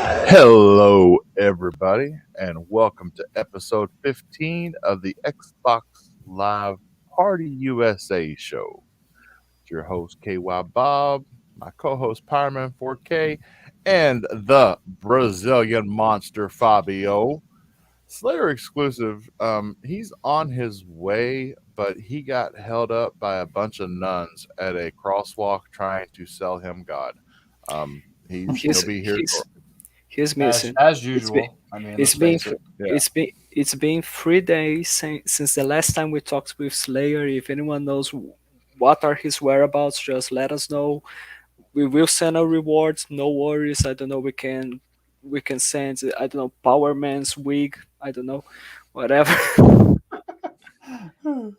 Hello, everybody, and welcome to episode 15 of the Xbox Live Party USA show. It's your host, K.Y Bob, my co host, Pyroman 4K, and the Brazilian monster, Fabio. Slayer exclusive, he's on his way, but he got held up by a bunch of nuns at a crosswalk trying to sell him God. He'll He's be here he's shortly. he's As missing. as It's been usual. I mean, it's let's been face th- it. Yeah. it's been 3 days since the last time we talked with Slayer. If anyone knows what are his whereabouts, just let us know. We will send our rewards. No worries. I don't know. We can send, I don't know, Power Man's wig. I don't know, whatever. All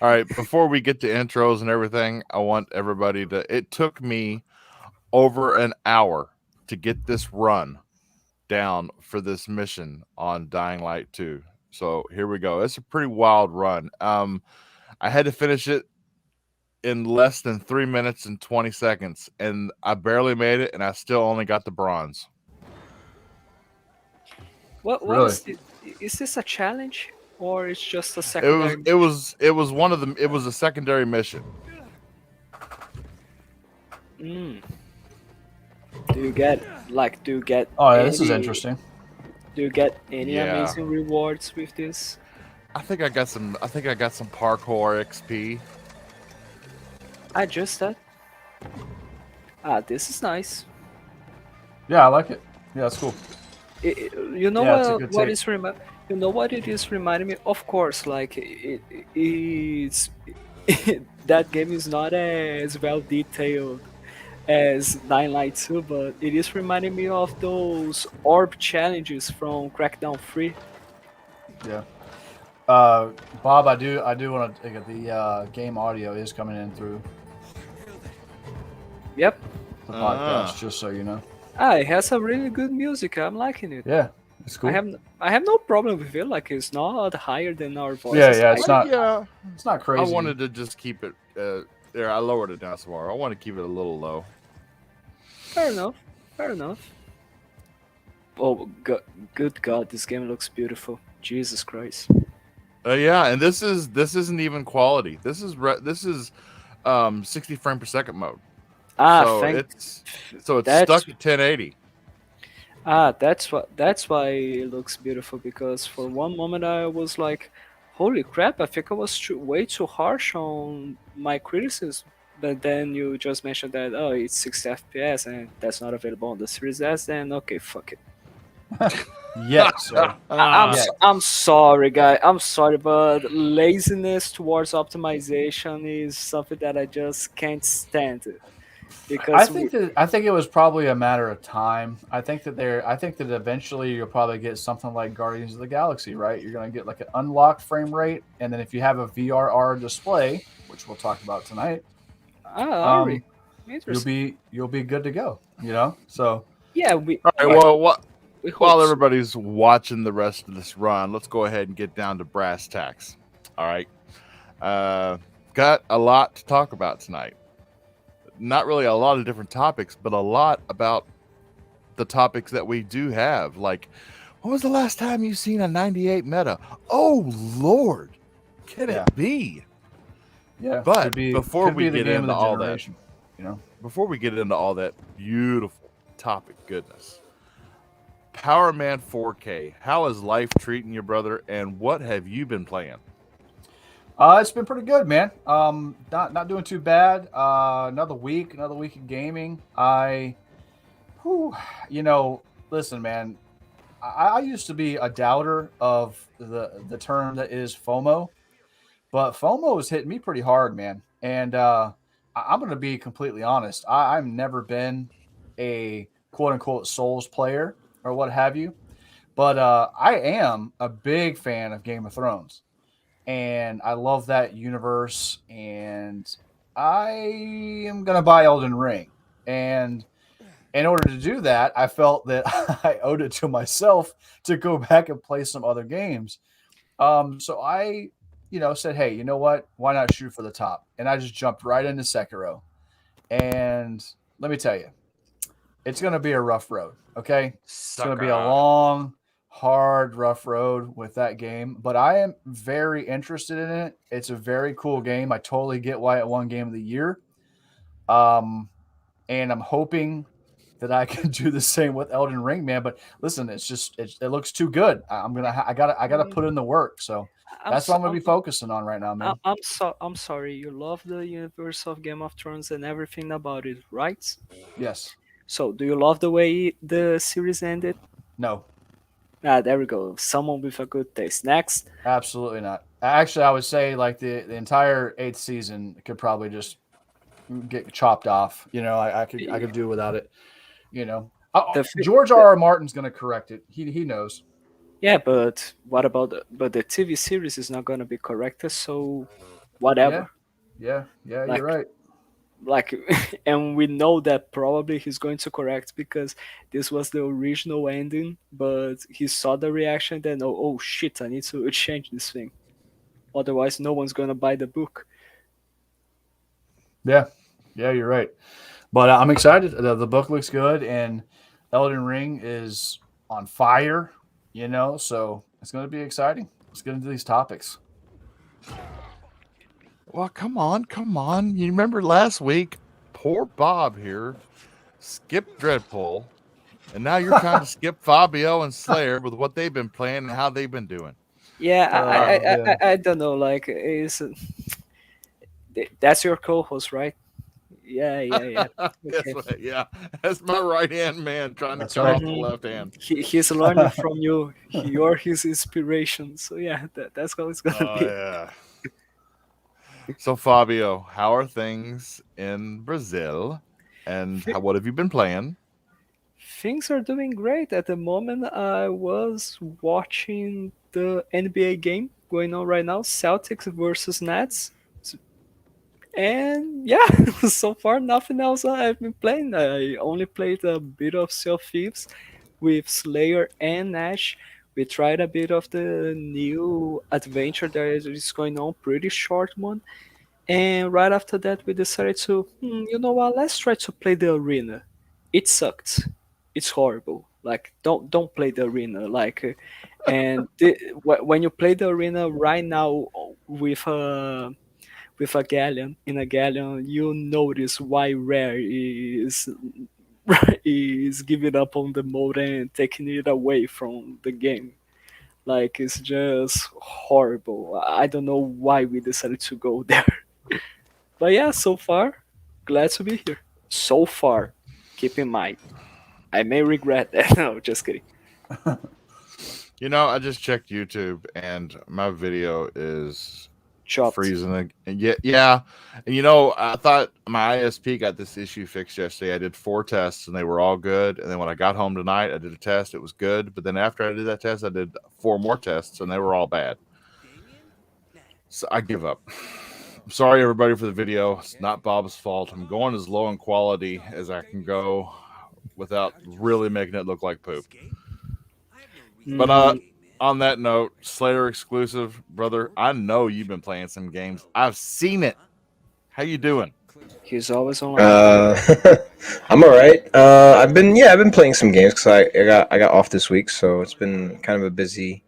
right, before we get to intros and everything, I want everybody to. It took me over an hour to get this run down for this mission on Dying Light 2. So here we go. It's a pretty wild run. I had to finish it in less than 3 minutes and 20 seconds, and I barely made it, and I still only got the bronze. What Really? is this? Is this a challenge or it's just a It was secondary it mission? was it was one of them. It was a secondary mission. Mm. Do you get Oh, yeah, this is any interesting. Do you get any Yeah, amazing rewards with this? I think I got some. I think I got some parkour XP. I just that. This is nice. Yeah, I like it. Yeah, that's cool. You know Yeah, it's a good what take. is you know what it is reminding me? Of course, like it's that game is not as well detailed as Dying Light 2, but it is reminding me of those orb challenges from Crackdown 3. Yeah. Uh, Bob, I do want to take the game audio is coming in through Yep. the Uh, podcast, just so you know. It has a really good music. I'm liking it. Yeah, it's I cool. have I have no problem with it. Like it's not higher than our Yeah, voices. yeah, I yeah, it's not I crazy. wanted to just keep it. There, I lowered it down some more. I want to keep it a little low. Fair enough. Fair enough. Oh, good God, this game looks beautiful. Jesus Christ. Yeah, and this isn't even quality. This is 60 frame per second mode. Ah, So thank. it's That's stuck at 1080. that's why it looks beautiful. Because for one moment I was like, "Holy crap!" I think I was way too harsh on my criticism. But then you just mentioned that it's 60 FPS and that's not available on the Series S. Then okay, fuck it. Yet, sir. Yet. I'm sorry, guy. I'm sorry, but laziness towards optimization is something that I just can't stand. I Because think that I think it was probably a matter of time. I think that eventually you'll probably get something like Guardians of the Galaxy, right? You're gonna get like an unlocked frame rate, and then if you have a VRR display, which we'll talk about tonight, all right, um, interesting. you'll be good to go. You know, so Yeah, we All right. right. Well, We hope while so. everybody's watching the rest of this run, let's go ahead and get down to brass tacks. All right. Uh, got a lot to talk about tonight. Not really a lot of different topics, but a lot about the topics that we do have. Like, when was the last time you seen a 98 meta? Oh Lord, can yeah, it be? yeah, But before could we be the get game of into the all that, generation. You know, beautiful topic goodness, Power Man 4K, how is life treating you, brother? And what have you been playing? it's been pretty good, man. Not doing too bad. Another week of gaming. Whew, you know, listen, man. I used to be a doubter of the term that is FOMO, but FOMO has hit me pretty hard, man. And I'm going to be completely honest. I've never been a quote unquote Souls player or what have you, but I am a big fan of Game of Thrones, and I love that universe. And I am going to buy Elden Ring, and in order to do that, I felt that I owed it to myself to go back and play some other games. So I, said, hey, you know what? Why not shoot for the top? And I just jumped right into Sekiro. And let me tell you, it's going to be a rough road. Okay, it's going to be a Sucker. long, hard, rough road with that game. But I am very interested in it. It's a very cool game. I totally get why it won Game of the Year. Um, and I'm hoping that I can do the same with Elden Ring, man. But listen, it looks too good. I gotta put in the work. So I'm that's what so, I'm gonna be focusing on right now, man. I'm sorry. You love the universe of Game of Thrones and everything about it, right? Yes. So, do you love the way the series ended? No. Ah, there we go. Someone with a good taste. Next. Absolutely not. Actually, I would say like the entire eighth season could probably just get chopped off. I could do without it. The, fi- George the R. R. Martin's gonna correct it. He knows. Yeah, but what about but the TV series is not gonna be corrected, so Yeah, whatever. yeah. You're Like right. like and we know that probably he's going to correct because this was the original ending, but he saw the reaction then oh shit, I need to change this thing. Otherwise no one's gonna buy the book. Yeah, yeah. You're right. But I'm excited. The book looks good, and Elden Ring is on fire. So it's gonna be exciting. Let's get into these topics. Well, come on, come on. You remember last week, poor Bob here skipped Dreadpool, and now you're trying to skip Fabio and Slayer with what they've been playing and how they've been doing. Yeah, Uh, Yeah. I don't know, like is that's your co-host, right? Yeah. Guess Okay. what? Yeah, that's my right hand man trying to That's cut right. off the left hand. He's learning from you. You're his inspiration. So yeah, that's how it's gonna Oh be. yeah. So Fabio, how are things in Brazil? And Thi- what have you been playing? Things are doing great at the moment. I was watching the NBA game going on right now, Celtics versus Nets, and yeah, so far nothing else I've been playing. I only played a bit of Sea of Thieves with Slayer and Nash. We tried a bit of the new adventure that is going on, pretty short one. And right after that, we decided to, you know what? Let's try to play the arena. It sucked. It's horrible. Like, don't play the arena. When you play the arena right now with a galleon in a galleon, you notice why rare is is giving up on the mode and taking it away from the game. Like, it's just horrible. I don't know why we decided to go there. But yeah, so far, glad to be here. So far, keep in mind, I may regret that. No, just kidding. I just checked YouTube and my video is Chopped. freezing. And yeah. And I thought my ISP got this issue fixed yesterday. I did 4 tests and they were all good. And then when I got home tonight, I did a test. It was good. But then after I did that test, I did 4 more tests and they were all bad. So I give up. I'm sorry, everybody, for the video. It's not Bob's fault. I'm going as low in quality as I can go without really making it look like poop. But Mhm. on that note, Slayer exclusive, brother. I know you've been playing some games. I've seen it. How you doing? He's always online. Uh, I'm all right. I've been playing some games because I got off this week, so it's been kind of a busy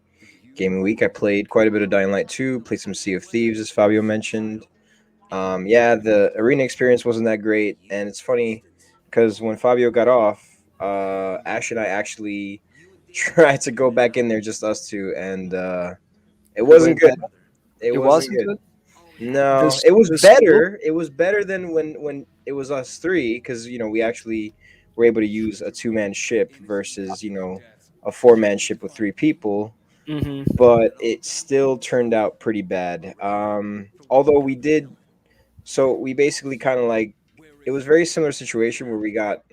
gaming week. I played quite a bit of Dying Light 2, played some Sea of Thieves, as Fabio mentioned. Yeah, the arena experience wasn't that great, and it's funny because when Fabio got off, Ash and I actually tried to go back in there, just us two, and it You went wasn't good. back. It It wasn't wasn't good. good. No, This it was this look. better. It was better than when it was us three because we actually were able to use a two-man ship versus a four-man ship with three people, Hmm. but it still turned out pretty bad. Although we basically kind of like it was very similar situation where we got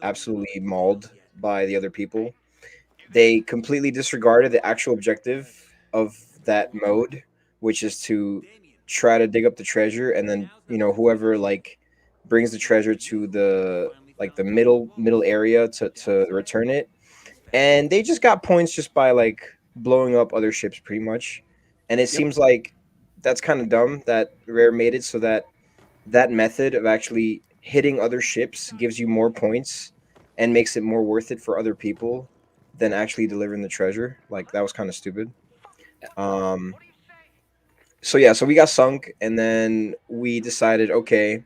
absolutely mauled by the other people. They completely disregarded the actual objective of that mode, which is to try to dig up the treasure, and then whoever like brings the treasure to the middle area to return it. And they just got points just by like blowing up other ships pretty much. And it Yep. seems like that's kind of dumb that Rare made it so that that method of actually hitting other ships gives you more points and makes it more worth it for other people than actually delivering the treasure. Like that was kind of stupid. Um, so yeah, so we got sunk, and then we decided, okay,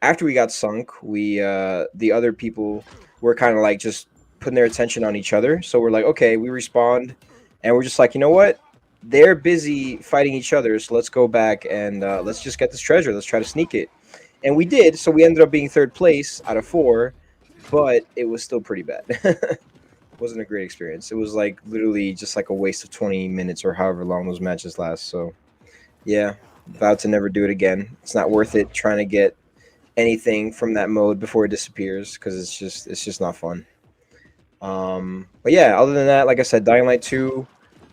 after we got sunk, we the other people were kind of like just putting their attention on each other. So we're like, okay, we respawned, and we're just like, you know what? They're busy fighting each other, so let's go back and let's just get this treasure. Let's try to sneak it, and we did. So we ended up being third place out of four, but it was still pretty bad. Wasn't a great experience. It was like literally just like a waste of 20 minutes or however long those matches last. So yeah, vowed to never do it again. It's not worth it trying to get anything from that mode before it disappears because it's just not fun. But yeah, other than that, like I said, Dying Light 2,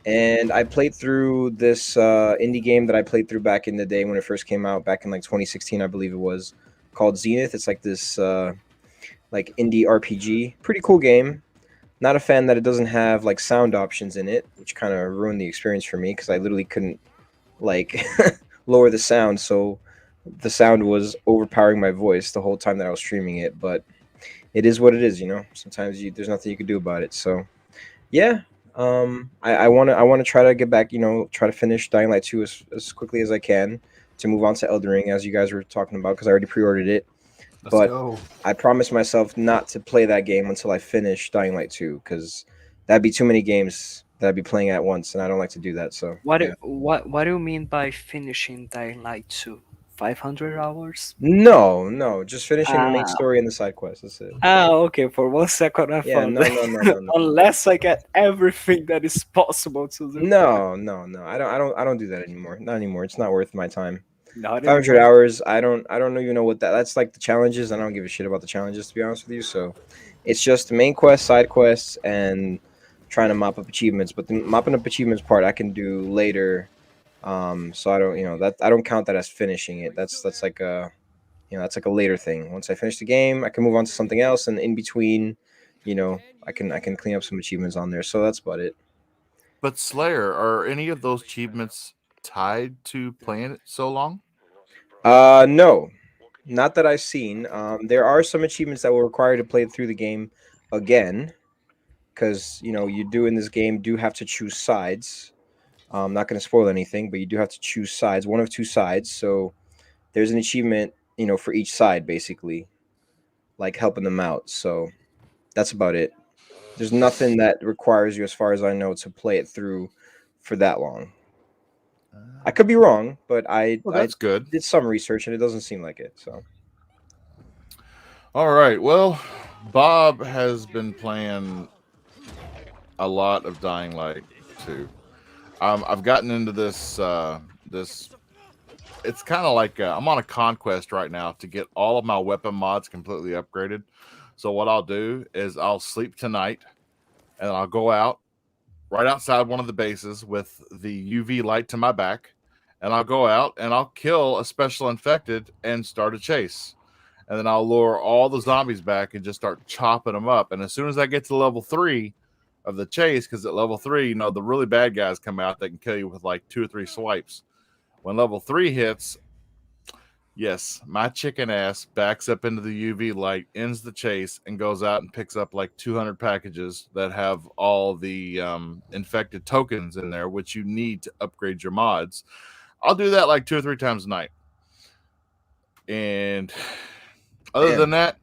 and I played through this indie game that I played through back in the day when it first came out, back in like 2016, I believe it was, called Zenith. It's like this like indie RPG, pretty cool game. Not a fan that it doesn't have like sound options in it, which kind of ruined the experience for me because I literally couldn't like lower the sound, so the sound was overpowering my voice the whole time that I was streaming it. But it is what it is, you know. Sometimes there's nothing you can do about it. So yeah, I wanna try to get back, you know, try to finish Dying Light 2 as quickly as I can to move on to Elden Ring, as you guys were talking about, because I already pre-ordered it. Let's But go. I promised myself not to play that game until I finish Dying Light 2, because that'd be too many games that I'd be playing at once, and I don't like to do that. So yeah. What do you mean by finishing Dying Light 2? 500 hours? No, just finishing the main Ah, story and the side quest. That's it. okay. For 1 second, I Yeah, thought no, no, no, no, that no, unless I get everything that is possible to do, no. I don't do that anymore. Not anymore. It's not worth my time. not 500 anymore. hours. I don't even know what that. That's like the challenges. I don't give a shit about the challenges, to be honest with you. So, it's just the main quest, side quests, and trying to mop up achievements. But the mopping up achievements part I can do later. So I don't, that I don't count that as finishing it. That's like a, that's like a later thing. Once I finish the game, I can move on to something else, and in between, I can clean up some achievements on there. So that's about it. But Slayer, are any of those achievements tied to playing it so long? No, not that I've seen. There are some achievements that will require you to play through the game again, because you do in this game do have to choose sides. I'm not going to spoil anything, but you do have to choose sides, one of two sides. So there's an achievement, for each side, basically, like helping them out. So that's about it. There's nothing that requires you, as far as I know, to play it through for that long. I could be wrong, but I Well, I that's good. did some research and it doesn't seem like it. So All right. Well, Bob has been playing a lot of Dying Light 2. I've gotten into this. It's kind of like I'm on a conquest right now to get all of my weapon mods completely upgraded. So what I'll do is I'll sleep tonight, and I'll go out right outside one of the bases with the UV light to my back, and I'll go out and I'll kill a special infected and start a chase. And then I'll lure all the zombies back and just start chopping them up. And as soon as I get to level 3 of the chase, because at level 3, the really bad guys come out that can kill you with like 2 or 3 swipes. When level 3 hits, yes, my chicken ass backs up into the UV light, ends the chase, and goes out and picks up like 200 packages that have all the infected tokens in there, which you need to upgrade your mods. I'll do that like 2 or 3 times a night. And other than that,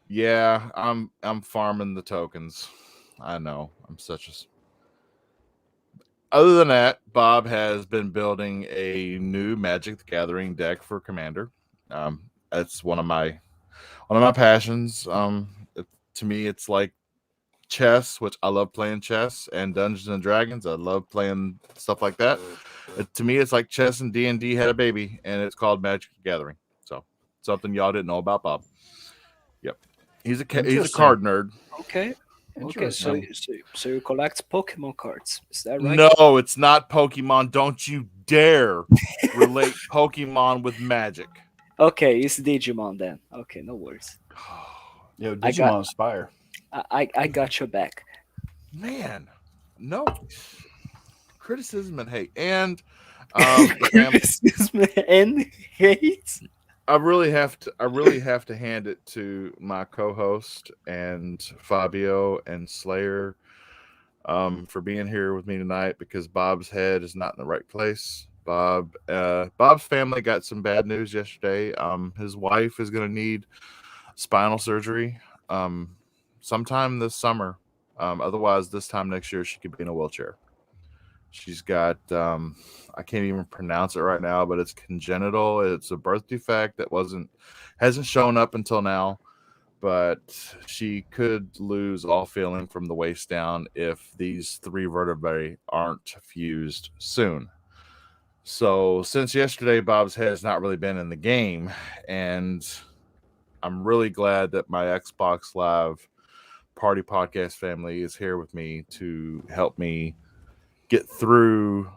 yeah, I'm farming the tokens. I know. I'm such a. Other than that, Bob has been building a new Magic the Gathering deck for Commander. That's one of my passions. To me, it's like chess, which I love playing chess, and Dungeons and Dragons. I love playing stuff like that. To me, it's like chess and D&D had a baby, and it's called Magic the Gathering. So something y'all didn't know about Bob. Yep, he's a Interesting. card nerd. Okay. Okay, so Interesting. so you collect Pokemon cards. Is that right? No, it's not Pokemon. Don't you dare relate Pokemon with Magic. Okay, it's Digimon then. Okay, no worries. Yo, I got Digimon Inspire. I got your back. Man, no criticism and hate, and the Criticism and hate. I really have to hand it to my co-host and Fabio and Slayer for being here with me tonight because Bob's head is not in the right place. Bob's family got some bad news yesterday. His wife is going to need spinal surgery sometime this summer. Otherwise, this time next year, she could be in a wheelchair. She's got, I can't even pronounce it right now, but it's congenital. It's a birth defect that hasn't shown up until now, but she could lose all feeling from the waist down if these three vertebrae aren't fused soon. So since yesterday, Bob's head has not really been in the game, and I'm really glad that my Xbox Live Party Podcast family is here with me to help me get through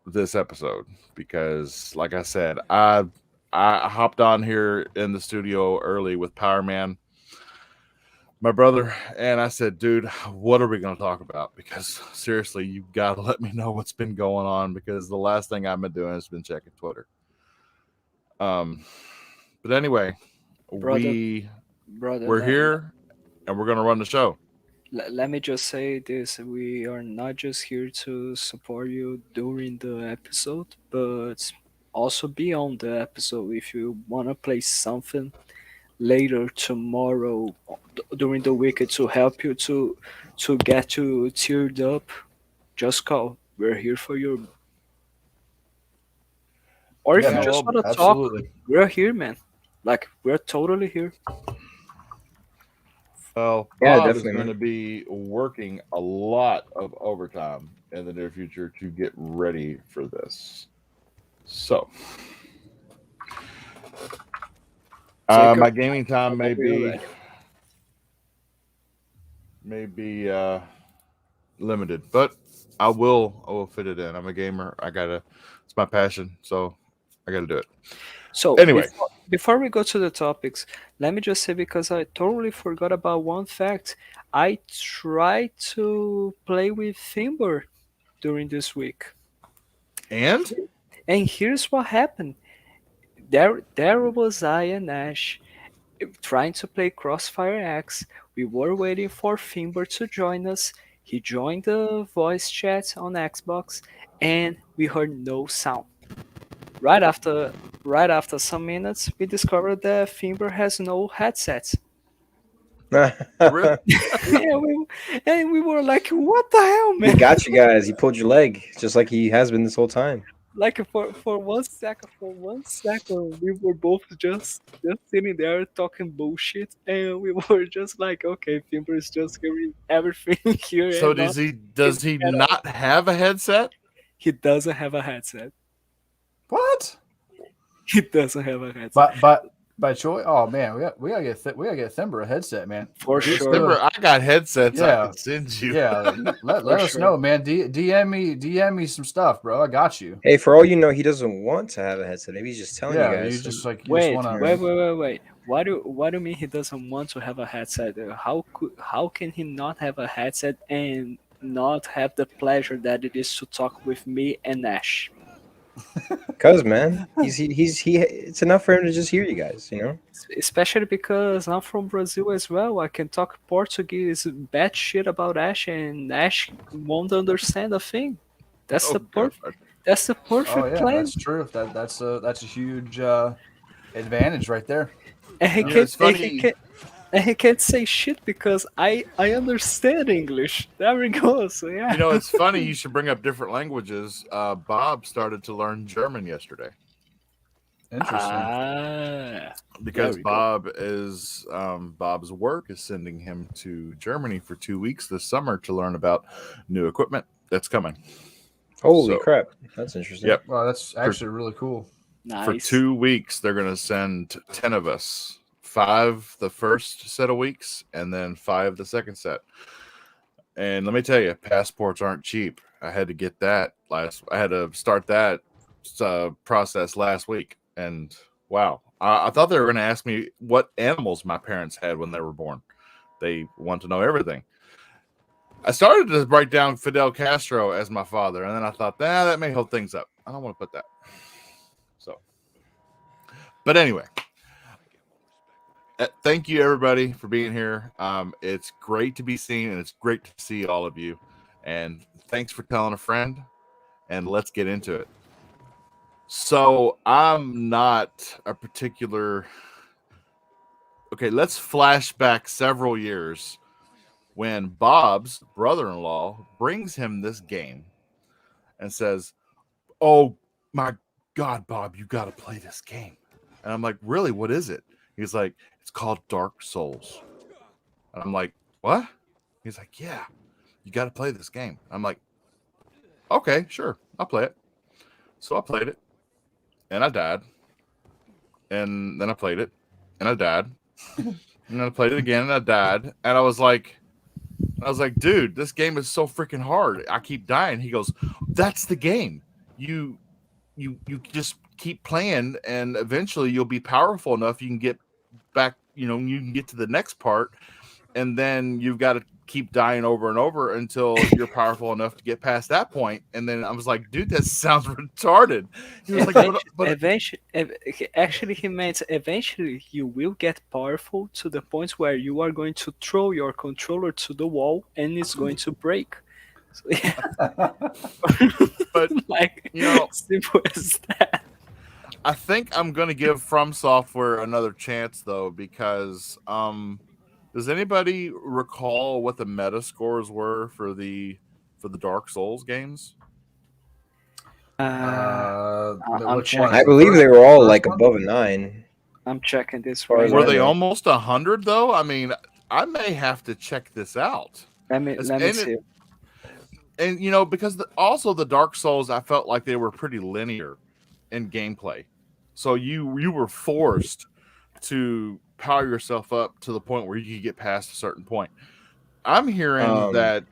this episode because, like I said, I hopped on here in the studio early with Power Man, my brother, and I said, dude, what are we going to talk about? Because seriously, you got to let me know what's been going on because the last thing I've been doing has been checking Twitter. But anyway, we're here and we're going to run the show. Let me just say this: we are not just here to support you during the episode, but also beyond the episode. If you wanna play something later tomorrow during the week to help you to get you teared up, just call. We're here for you. Or if Yeah, you man, just wanna talk, absolutely. we're here, man. Like we're totally here. Well, Yeah, Bob is definitely, going to man. be working a lot of overtime in the near future to get ready for this. So, my gaming time may be limited, but I will fit it in. I'm a gamer. It's my passion, so I gotta do it. So Anyway, before we go to the topics, let me just say because I totally forgot about one fact. I tried to play with Timber during this week, and and here's what happened. There was I and Ash trying to play Crossfire X. We were waiting for Timber to join us. He joined the voice chat on Xbox, and we heard no sound. Right after right after some minutes, we discovered that Timber has no headset. really, And we were like, "What the hell, He man?" got you guys. He pulled your leg, just like he has been this whole time. Like for 1 second, we were both just sitting there talking bullshit, and we were just like, "Okay, Timber is just hearing everything here so and not does he at all." not have a headset? He doesn't have a headset. What? He doesn't have a headset. But by choice. Oh man, we gotta get Thimber a headset, man. For He's sure. Remember, I got headsets I Yeah. can send you. Yeah, let For us sure. know, man. DM me some stuff, bro. I got you. Hey, for all you know, he doesn't want to have a headset. Maybe he's just telling you Yeah, guys. you just like you Wait, just want wait, to. wait, wait, wait. What do you mean he doesn't want to have a headset? How can he not have a headset and not have the pleasure that it is to talk with me and Ash? Cause man, he. It's enough for him to just hear you guys. You know. Especially because I'm from Brazil as well. I can talk Portuguese bad shit about Ash, and Ash won't understand a thing. That's Oh, the God. That's the Oh perfect yeah, plan. that's true. That's a huge advantage right there. And he You know, can't. it's funny. And he can't say shit because I understand English. There we go. So yeah. You know, it's funny. You should bring up different languages. Bob started to learn German yesterday Interesting. because There we go. Bob's work is sending him to Germany for 2 weeks this summer to learn about new equipment that's coming. Holy So, crap, that's interesting. Yep. Well, that's actually really cool. For Nice. 2 weeks, they're going to send 10 of us. 5 the first set of weeks, and then 5 the second set. And let me tell you, passports aren't cheap. I had to get that I had to start that process last week. And wow, I thought they were going to ask me what animals my parents had when they were born. They want to know everything. I started to write down Fidel Castro as my father, and then I thought, that may hold things up. I don't want to put that. So, but anyway, Thank you, everybody, for being here. It's great to be seen, and it's great to see all of you. And thanks for telling a friend. And let's get into it. So I'm not a particular. Okay, let's flash back several years when Bob's brother-in-law brings him this game and says, "Oh my God, Bob, you got to play this game." And I'm like, "Really? What is it?" He's like, "It's called Dark Souls." And I'm like, "What?" He's like, "Yeah, you got to play this game." I'm like, "Okay, sure, I'll play it." So I played it, and I died. And then I played it, and I died. And then I played it again, and I died. And I was like, "Dude, this game is so freaking hard. I keep dying." He goes, "That's the game. You you just keep playing, and eventually you'll be powerful enough. You can get back. You can get to the next part, and then you've got to keep dying over and over until you're powerful enough to get past that point." And then I was like, "Dude, that sounds retarded." He was like, but Actually, he meant eventually you will get powerful to the point where you are going to throw your controller to the wall and it's going to break. So, yeah, but like you know, simple as that. I think I'm gonna give From Software another chance though, because does anybody recall what the meta scores were for the Dark Souls games? I'm Which one? I checking. believe they were all First like one? above a 9. I'm checking this far right as Were I now. they know. almost 100 though? I mean, I may have to check this out. Let me And see. because also the Dark Souls, I felt like they were pretty linear in gameplay, so you were forced to power yourself up to the point where you could get past a certain point. I'm hearing Um, that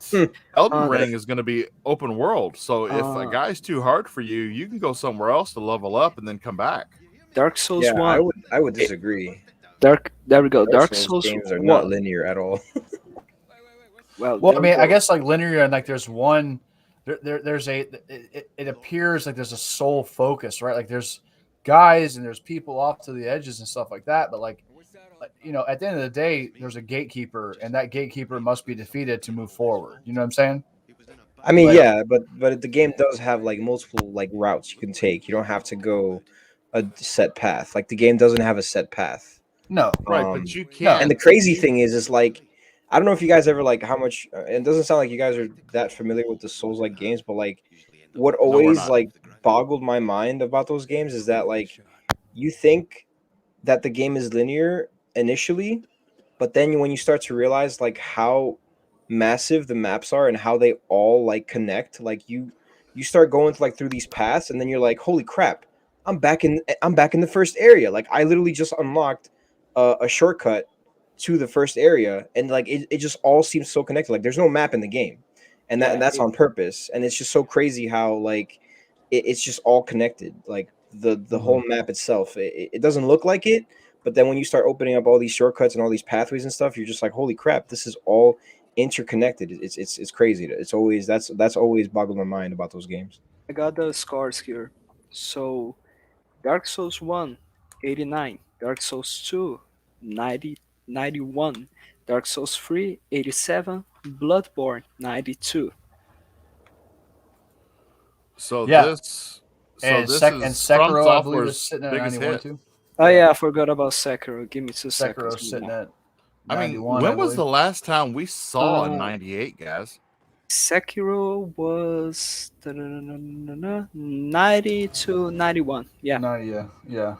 Elden Uh, Ring is going to be open world, so if a uh, guy's too hard for you, you can go somewhere else to level up and then come back. Dark Souls yeah, I 1. would I would disagree. There we go. Dark Dark Souls Souls games are not 1. linear at all. Well, Well, I there we mean, I go. guess like linear and like there's one. There's it appears like there's a sole focus, right? Like there's guys and there's people off to the edges and stuff like that. But at the end of the day, there's a gatekeeper, and that gatekeeper must be defeated to move forward. You know what I'm saying? I mean, Like, yeah, but the game does have like multiple like routes you can take. You don't have to go a set path. Like the game doesn't have a set path. no, Right, but you no. And the can't. crazy thing is like I don't know if you guys ever like how much. It doesn't sound like you guys are that familiar with the Souls like games, but like what No, we're always not. like boggled my mind about those games is that like you think that the game is linear initially, but then when you start to realize like how massive the maps are and how they all like connect, like you start going like through these paths, and then you're like, holy crap, I'm back in the first area. Like I literally just unlocked a shortcut to the first area, and like it just all seems so connected. Like there's no map in the game, and Yeah, that's on purpose. And it's just so crazy how like it's just all connected. Like the whole map itself, it doesn't look like it, but then when you start opening up all these shortcuts and all these pathways and stuff, you're just like, holy crap, this is all interconnected. It's crazy. It's always that's always boggled my mind about those games. I got the scores here. So Dark Souls 1, 89. Dark Souls 2, 90, 91. Dark Souls 3, 87. Bloodborne, 92. So Yeah, this and is From Sekiro, I believe, is Software's sitting at biggest 91 hit. too. Oh Yeah, yeah, I forgot about Sekiro. Give me 2 seconds. Sekiro's sitting at I mean, 91, I when was believe. the last time we saw a Uh, 98, guys? Sekiro was 90 to 91. Yeah. No, yeah.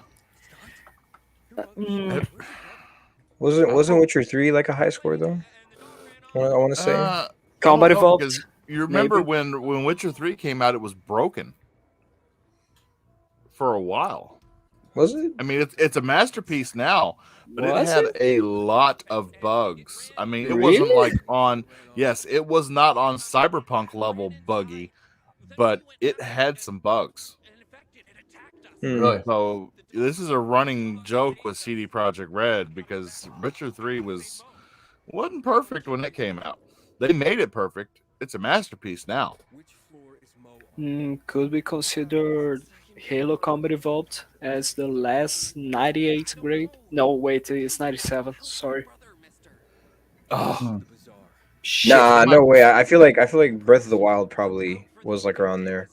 Mm, Wasn't Witcher 3 like a high score though? I want to say. I don't Combat know, because Evolved, you remember maybe. when Witcher 3 came out, it was broken for a while. Was it? I mean, it's a masterpiece now, but it Was had it? a lot of bugs. I mean, it wasn't Really? like on, yes, it was not on Cyberpunk level buggy, but it had some bugs. Really. So this is a running joke with CD Projekt Red, because Witcher 3 wasn't perfect when it came out. They made it perfect. It's a masterpiece now. Could be considered Halo Combat Evolved as the last 98 grade. No, wait, it's 97. Sorry. Oh, Hmm. shit. Nah, I might no way. I feel like Breath of the Wild probably was like around there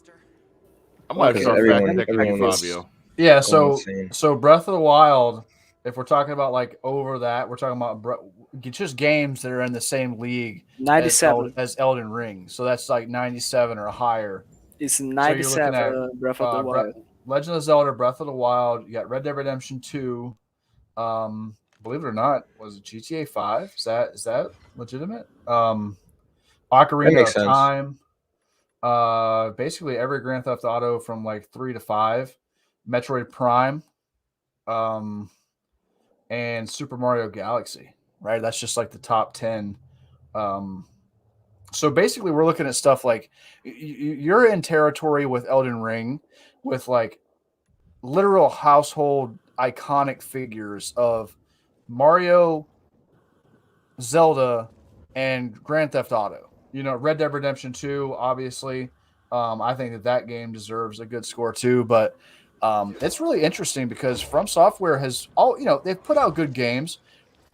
I might Okay, because start fact everyone let me checking you, check everyone this. was Fabio. Yeah, going so insane. Breath of the Wild, if we're talking about like over that, we're talking about just games that are in the same league as 97. Elden Ring. So that's like 97 or higher. It's So you're looking at 97 Breath of the uh, Bre- Wild. Legend of Zelda: Breath of the Wild. You got Red Dead Redemption 2. Believe it or not, was it GTA 5? Is that legitimate? That Ocarina makes of sense. Time. Basically every Grand Theft Auto from like 3 to 5. Metroid Prime. Um, and Super Mario Galaxy, right? That's just like the top 10. Um, so basically, we're looking at stuff like you're in territory with Elden Ring, with like literal household iconic figures of Mario, Zelda, and Grand Theft Auto. Red Dead Redemption 2, obviously. I think that game deserves a good score too, but it's really interesting because From Software has they've put out good games.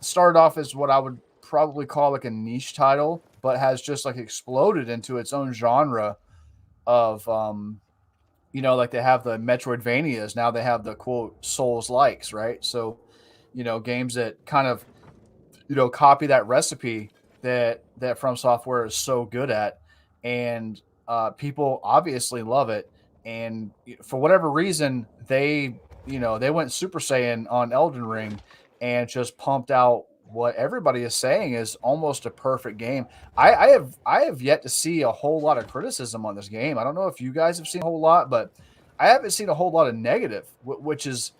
Started off as what I would probably call like a niche title, but has just like exploded into its own genre of like they have the Metroidvanias, now they have the quote Souls likes, right? So, games that kind of copy that recipe that From Software is so good at, and people obviously love it. And for whatever reason, they went Super Saiyan on Elden Ring and just pumped out what everybody is saying is almost a perfect game. I have yet to see a whole lot of criticism on this game. I don't know if you guys have seen a whole lot, but I haven't seen a whole lot of negative, which is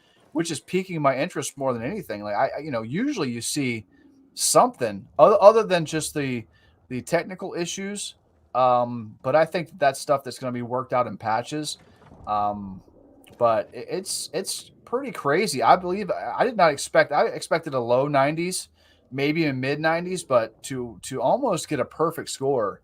piquing my interest more than anything. Like usually you see something other than just the technical issues. But I think that's stuff that's going to be worked out in patches. Um, but it's pretty crazy. I believe I did not expect. I expected a low 90s, maybe a mid 90s, but to almost get a perfect score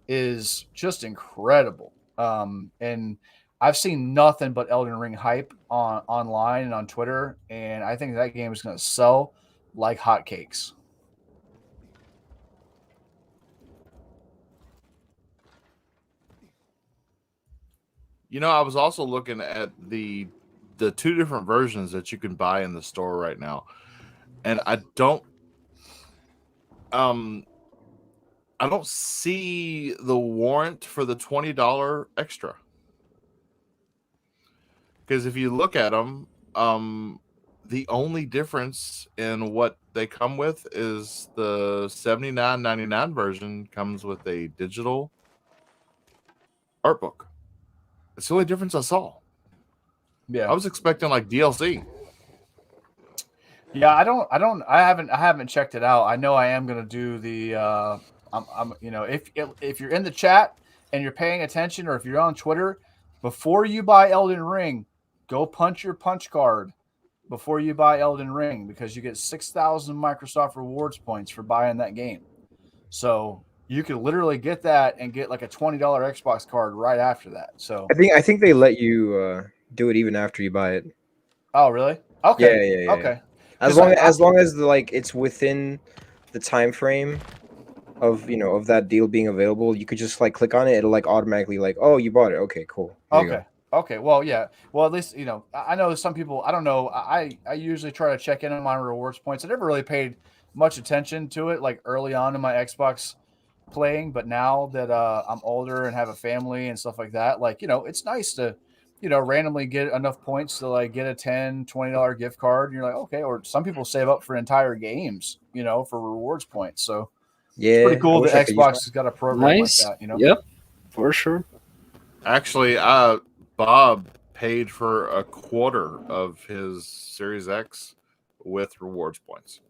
is just incredible. And I've seen nothing but Elden Ring hype online and on Twitter, and I think that game is going to sell like hotcakes. I was also looking at the two different versions that you can buy in the store right now, and um I don't see the warrant for the $20 extra. Because if you look at them, the only difference in what they come with is the $79.99 version comes with a digital art book. It's the only difference I saw. Yeah. I was expecting like DLC. Yeah, I haven't checked it out. I know I am gonna do the I'm if you're in the chat and you're paying attention, or if you're on Twitter, before you buy Elden Ring, go punch your punch card before you buy Elden Ring, because you get 6,000 Microsoft rewards points for buying that game. So you could literally get that and get like a $20 Xbox card right after that. So I think they let you do it even after you buy it. oh really? Yeah, Okay. yeah, yeah, yeah. Okay. As Because long as like it's within the time frame of that deal being available, you could just like click on it. It'll like automatically like, oh, you bought it. Okay, cool. Here you go. Okay. Okay. Well, yeah. Well, at least I know some people. I don't know. I usually try to check in on my rewards points. I never really paid much attention to it like early on in my Xbox playing, but now that I'm older and have a family and stuff like that, like it's nice to randomly get enough points to like get a $10-$20 gift card. And you're like, okay. Or some people save up for entire games, for rewards points. So it's pretty Yeah, I cool that wish I could use mine. Xbox has got a program like Nice. that. Yep, for sure. Actually, Bob paid for a quarter of his Series X with rewards points.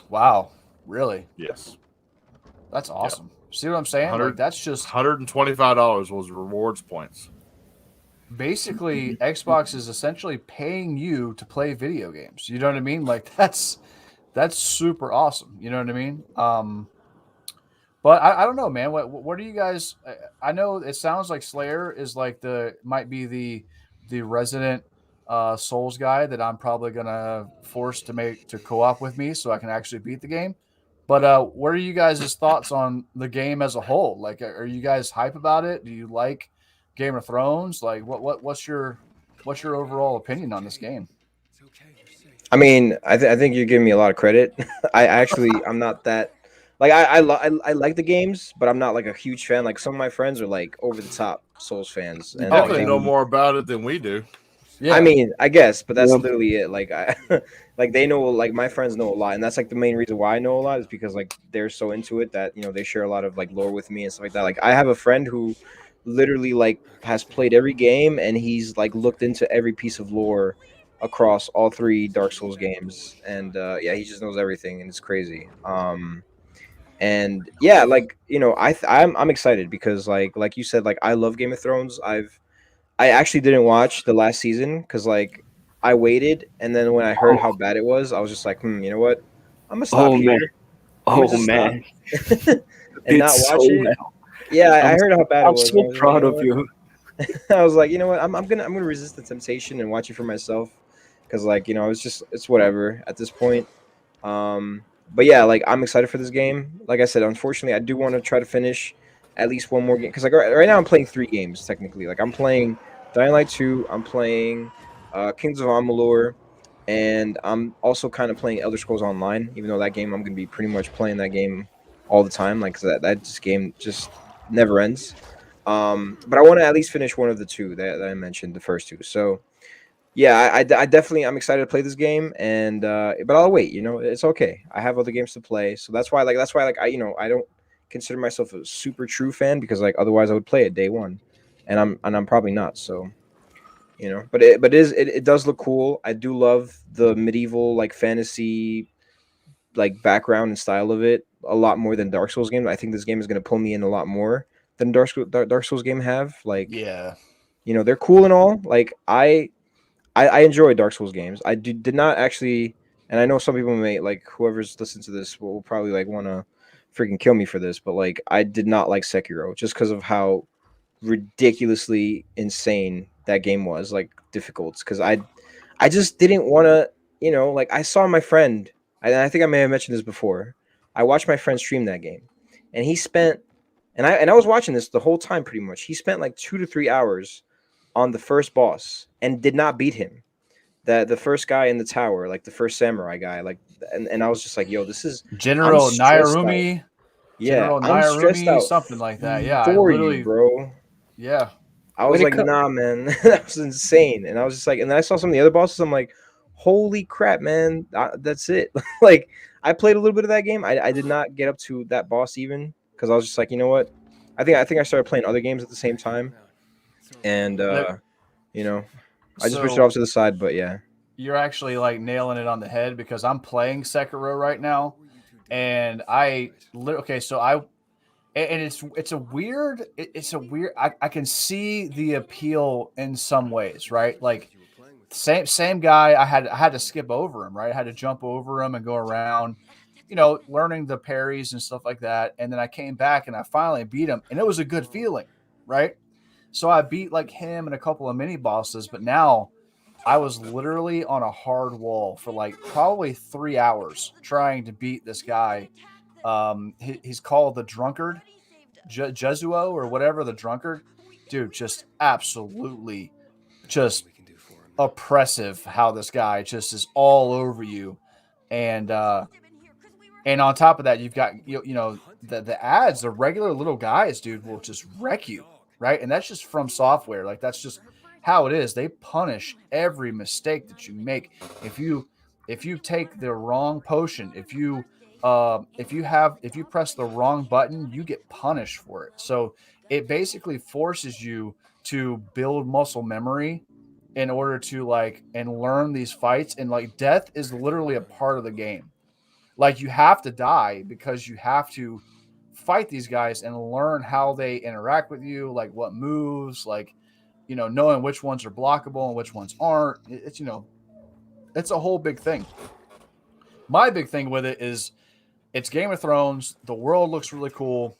Wow. Really? Yes. That's Yep. awesome. See what I'm saying? Like that's just $125 was rewards points. basically Xbox is essentially paying you to play video games. You know what I mean? Like that's super awesome. You know what I mean? But I don't know, man. What do you guys? I know it sounds like Slayer is like might be the resident Souls guy that I'm probably gonna force to co-op with me so I can actually beat the game. But what are you guys' thoughts on the game as a whole? Like, are you guys hype about it? Do you like Game of Thrones? Like, what's your overall opinion on this game? I mean, I think you're giving me a lot of credit. I'm not that like I like the games, but I'm not like a huge fan. Like some of my friends are like over the top Souls fans, You and definitely know they, more about it than we do. Yeah, I mean, I guess, but that's Yeah. literally it. Like I, like they know, like my friends know a lot, and that's like the main reason why I know a lot is because like they're so into it that they share a lot of like lore with me and stuff like that. Like I have a friend who literally like has played every game and he's like looked into every piece of lore across all three Dark Souls games, and yeah, he just knows everything, and it's crazy. And yeah, like I'm excited because like you said, like I love Game of Thrones. I actually didn't watch the last season because like I waited, and then when I heard how Oh, bad it was, I was just like, you know what? I'm gonna stop oh man, here. I'm gonna oh just stop man, and did not so watch it. well. Yeah, I I'm heard how bad it I'm was, and so I was like, you proud know of what? you. I was like, you know what? I'm gonna resist the temptation and watch it for myself because like it's whatever at this point. But yeah, like I'm excited for this game. Like I said, unfortunately, I do want to try to finish at least one more game because like right now I'm playing three games technically. Like I'm playing Dying Light 2, I'm playing Kings of Amalur, and I'm also kind of playing Elder Scrolls Online. Even though that game I'm gonna be pretty much playing that game all the time. Like 'cause that just game just never ends. But I want to at least finish one of the two that I mentioned, the first two. So yeah, I definitely I'm excited to play this game, and but I'll wait. It's okay. I have other games to play, so that's why I don't consider myself a super true fan because like otherwise I would play it day one, and I'm probably not. So but it does look cool. I do love the medieval like fantasy like background and style of it a lot more than Dark Souls game. I think this game is gonna pull me in a lot more than Dark Souls game have. Like yeah. they're cool and all. Like I enjoy Dark Souls games. Did not actually, and I know some people may like whoever's listened to this will probably like want to freaking kill me for this, but like I did not like Sekiro just because of how ridiculously insane that game was, like difficult. Because I just didn't want to, like I saw my friend, and I think I may have mentioned this before. I watched my friend stream that game, and he spent, and I was watching this the whole time pretty much. He spent like 2 to 3 hours on the first boss and did not beat him. That the first guy in the tower, like the first samurai guy, like, and I was just like, yo, I'm General stressed out. Nairumi, Yeah, I'm stressed out something like that. Yeah, I for you, literally, bro. yeah. I When was it like, comes, nah, man, that was insane. And I was just like, and then I saw some of the other bosses. I'm like, holy crap, man, that's it. Like, I played a little bit of that game. I did not get up to that boss even because I was just like, you know what? I think I started playing other games at the same time, and There, you know, I just pushed it off so to the side. But yeah, you're actually like nailing it on the head because I'm playing Sekiro right now, and okay, so and it's a weird I can see the appeal in some ways, right? Like same guy, I had to skip over him, right? I had to jump over him and go around, learning the parries and stuff like that. And then I came back and I finally beat him, and it was a good feeling, right? So I beat like him and a couple of mini bosses, but now I was literally on a hard wall for like probably 3 hours trying to beat this guy. He's called the Drunkard, Jezuo or whatever, the Drunkard. Dude, just absolutely just oppressive how this guy just is all over you. And on top of that, you've got the ads, the regular little guys, dude, will just wreck you, right? And that's just from software. Like that's just how it is. They punish every mistake that you make. If you take the wrong potion, if you press the wrong button, you get punished for it. So it basically forces you to build muscle memory in order to like and learn these fights. And like death is literally a part of the game. Like you have to die because you have to fight these guys and learn how they interact with you, like what moves, like knowing which ones are blockable and which ones aren't. It's a whole big thing. My big thing with it is it's Game of Thrones. The world looks really cool.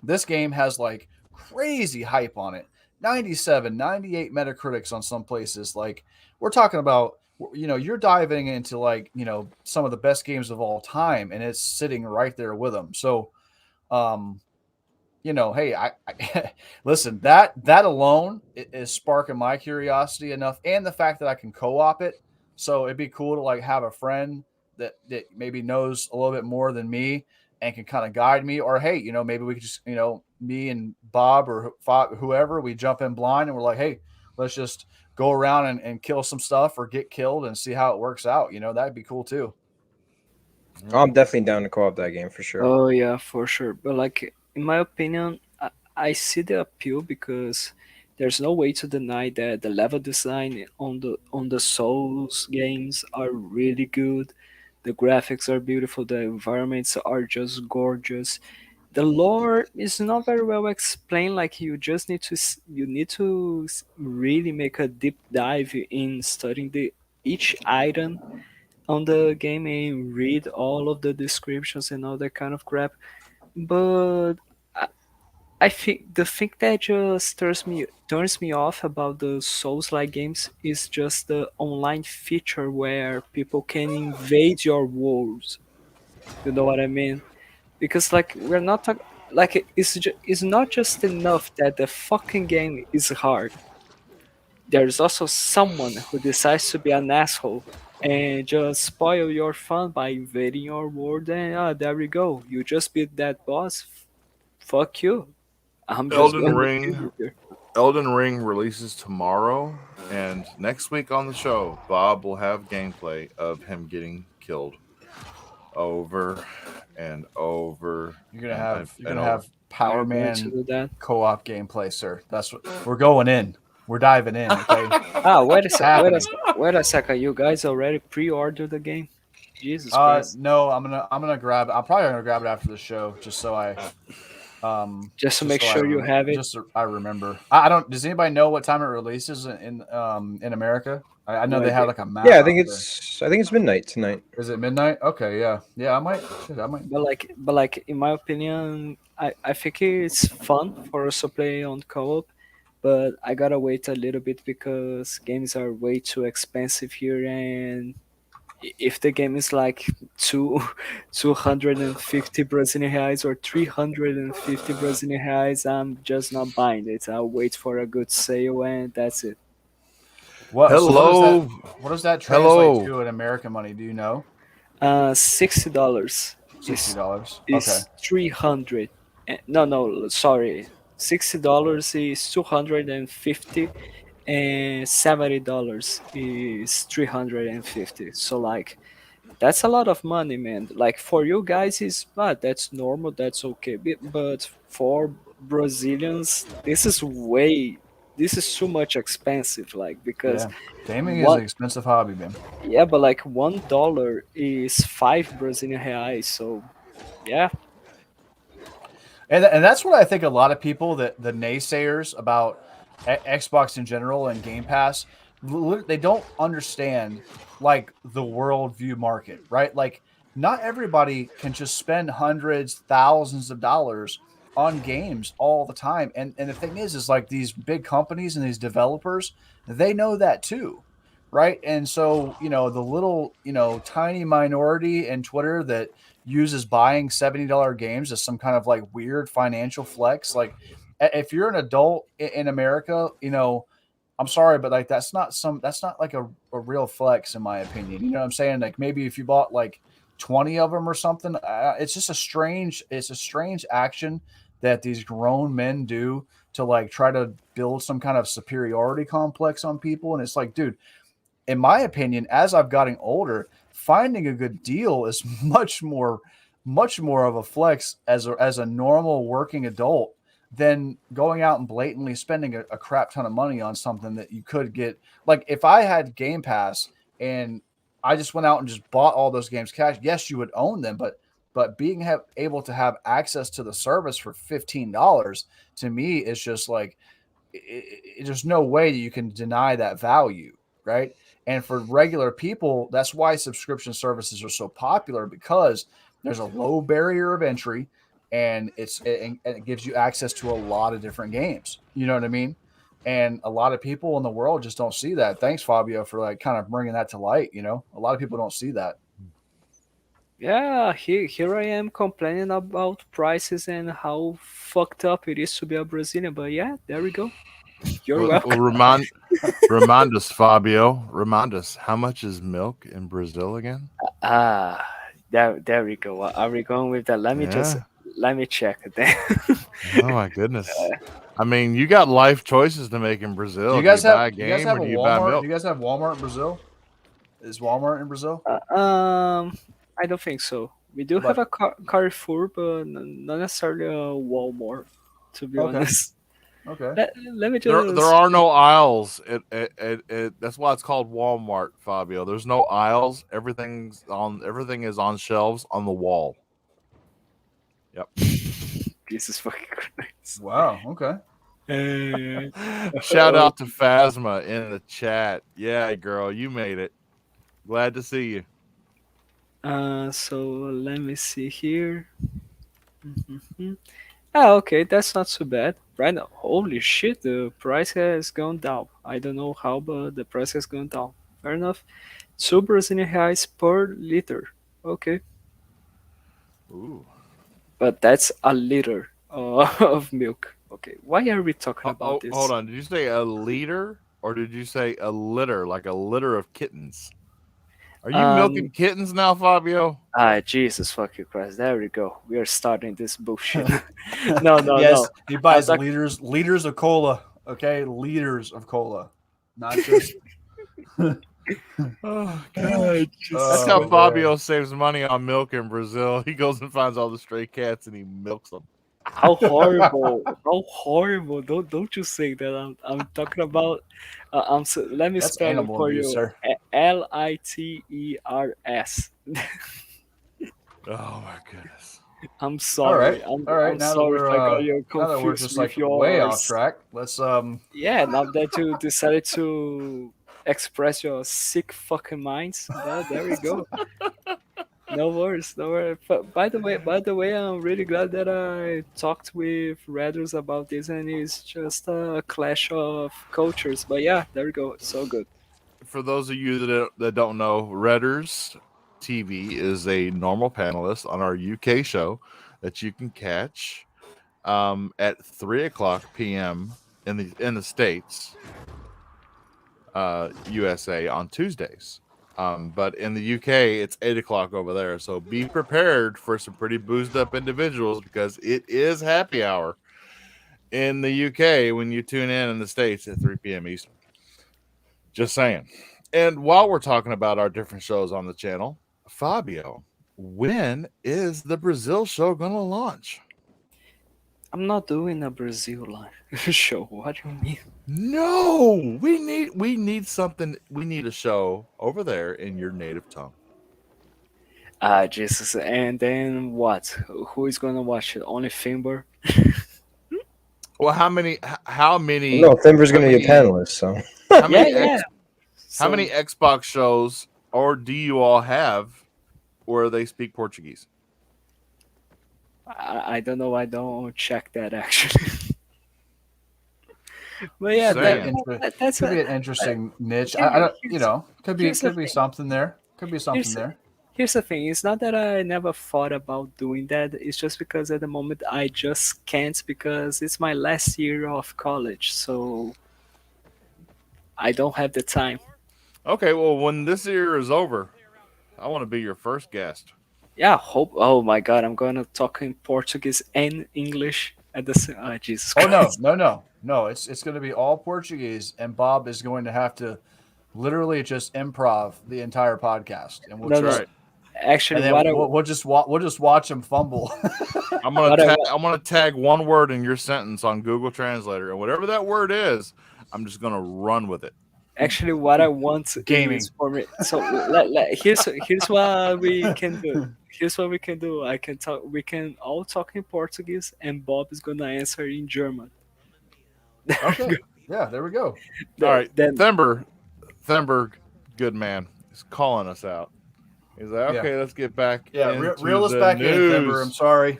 This game has like crazy hype on it. 97, 98 Metacritics on some places. Like we're talking about, you're diving into like, some of the best games of all time, and it's sitting right there with them. So, um, hey, I listen, that alone is sparking my curiosity enough, and the fact that I can co-op it. So it'd be cool to like have a friend that maybe knows a little bit more than me and can kind of guide me. Or hey, maybe we could just, me and Bob or whoever, we jump in blind and we're like, hey, let's just go around and kill some stuff or get killed and see how it works out. That'd be cool too. I'm definitely down to co-op that game for sure. Oh yeah, for sure. But like in my opinion, I see the appeal because there's no way to deny that the level design on the Souls games are really good. The graphics are beautiful. The environments are just gorgeous. The lore is not very well explained. Like you just need to really make a deep dive in studying the each item on the game and read all of the descriptions and all that kind of crap. But I, I think the thing that just turns me off about the Souls-like games is just the online feature where people can invade your worlds. You know what I mean? Because like we're not talking like it's not just enough that the fucking game is hard. There's also someone who decides to be an asshole and just spoil your fun by invading your world, and there we go. You just beat that boss. Fuck you. I'm just Elden gonna kill Ring you here. Elden Ring releases tomorrow, and next week on the show, Bob will have gameplay of him getting killed over and over. You're gonna and, have and you're gonna over. have Power You're going to Man do that. co-op gameplay, sir. That's what we're going in. We're diving in. Okay, Wait a it's sec. Wait a happening. sec. Wait a second. You guys already pre-ordered the game? Jesus Christ! No, I'm gonna grab it. I'm probably gonna grab it after the show, just so Just to make sure you have it. just so I remember. I don't. Does anybody know what time it releases in America? I know No they have idea. like a map Yeah, out there. I think it's midnight tonight. Is it midnight? Okay, yeah, yeah. I might. Shit, I might. But like in my opinion, I think it's fun for us to play on co-op, but I gotta wait a little bit because games are way too expensive here, and if the game is like two 250 Brazilian reais or 350 Brazilian reais, I'm just not buying it. I'll wait for a good sale and that's it. What? So what does that? Hello, What does that translate hello. to in American money? Do you know? $60 is $60. Okay. is 300. No, sorry. $60 is 250 and $70 is 350. So like that's a lot of money, man. Like for you guys is that's normal, that's okay. But for Brazilians, this is too much expensive, like because Yeah. Gaming is an one expensive hobby, man. yeah, but like $1 is 5 Brazilian reais. So yeah, And that's what I think a lot of people that the naysayers about Xbox in general and Game Pass, they don't understand like the worldview market, right? Like not everybody can just spend hundreds, thousands of dollars on games all the time. And the thing is like these big companies and these developers, they know that too. Right. And so, the little, tiny minority in Twitter that uses buying $70 games as some kind of like weird financial flex. Like if you're an adult in America, I'm sorry, but like that's not like a real flex in my opinion. You know what I'm saying? Like maybe if you bought like 20 of them or something, it's just it's a strange action that these grown men do to like try to build some kind of superiority complex on people. And it's like, dude, in my opinion, as I've gotten older, finding a good deal is much more of a flex as a normal working adult than going out and blatantly spending a crap ton of money on something that you could get. Like if I had Game Pass and I just went out and just bought all those games cash, yes, you would own them, but being able to have access to the service for $15 to me is just like there's no way that you can deny that value, right? And for regular people, that's why subscription services are so popular because there's a low barrier of entry, and it gives you access to a lot of different games. You know what I mean? And a lot of people in the world just don't see that. Thanks, Fabio, for like kind of bringing that to light. You know, a lot of people don't see that. Yeah, here I am complaining about prices and how fucked up it is to be a Brazilian. But yeah, there we go. You're Well, welcome. remind us, Fabio. Remind us, how much is milk in Brazil again? Ah, there we go. Are we going with that? Yeah. Let me check it then. Oh my goodness. I mean, you got life choices to make in Do Brazil. you Do you guys have buy a do you guys game have or a do you buy Walmart? Do milk? you guys have Walmart in Brazil? Is Walmart in Brazil? I don't think so. We do have But a Carrefour, but not necessarily a Walmart, to be okay, honest. okay. Let me There just. are no aisles. That's why it's called Walmart, Fabio. There's no aisles. Everything is on shelves on the wall. Yep. Jesus fucking Christ. Wow. Okay. Uh, Shout out to Phasma in the chat. Yeah, girl, you made it. Glad to see you. so let me see here. Mhm. Ah, okay, that's not too bad. Right now, holy shit, the price has gone down. I don't know how, but the price has gone down. Fair enough. 2 Brazilian reais per liter. Okay, Ooh. but that's a liter of milk. Okay, why are we talking about Hold this? on. Did you say a liter or did you say a litter, like a litter of kittens? Are you Um, milking kittens now, Fabio? Jesus fucking Christ. There we go. We are starting this bullshit. No, no, Yes, no. he I'm buys talking. liters of cola. Okay, liters of cola, not just. Oh gosh. That's Jesus. how Oh man. Fabio saves money on milk in Brazil. He goes and finds all the stray cats and he milks them. How horrible! How horrible! Don't you say that? I'm talking about. Let me That's spell it animal for abuse, you. sir. Liters. Oh my goodness. I'm All right, sorry. all right. I'm sorry if I got you Now that we're confused just like with way off yours. track, let's Yeah, now that you decided to express your sick fucking minds, there we go. No worries, no worries. But by the way, I'm really glad that I talked with Redders about this, and it's just a clash of cultures. But yeah, there we go. So good. For those of you that don't know, Redders TV is a normal panelist on our UK show that you can catch at 3 o'clock p.m. in the states, USA on Tuesdays. But in the UK, it's 8 o'clock over there. So be prepared for some pretty boozed up individuals because it is happy hour in the UK when you tune in the states at 3 p.m. Eastern. Just saying. And while we're talking about our different shows on the channel, Fabio, when is the Brazil show going to launch? I'm not doing a Brazil live show. What do you mean? No, we need something. We need a show over there in your native tongue. Ah, Jesus. And then what? Who is gonna watch it? Only Finbar? Well, how many? How No, many? Thimber's How going to be a many? panelist, so How Yeah, many yeah. How So many Xbox shows or do you all have where they speak Portuguese? I don't know. I don't check that actually. But yeah, Just could be an saying. that's could a. be an interesting niche. Here, You know, here's the could be thing. something there. Could be something Here's there. here's the thing. It's not that I never thought about doing that. It's just because at the moment I just can't because it's my last year of college, so I don't have the time. Okay, well, when this year is over, I want to be your first guest. Yeah, hope. Oh my God, I'm gonna talk in Portuguese and English at the same. Oh, Jesus Oh no, Christ! no! It's going to be all Portuguese, and Bob is going to have to literally just improv the entire podcast, and we'll No, That's no. just right. Actually, and then we'll just watch him fumble. what I I'm gonna tag one word in your sentence on Google Translator, and whatever that word is, I'm just gonna run with it. actually what I want is Gaming. for me. So here's what we can do. Here's what we can do. I can talk. We can all talk in Portuguese, and Bob is gonna answer in German. Okay. Yeah, there we go. All right, Then Themberg, good man, is calling us out. He's like, Yeah. okay, let's get back Yeah, into reel us the back in, Thimber. I'm news. sorry.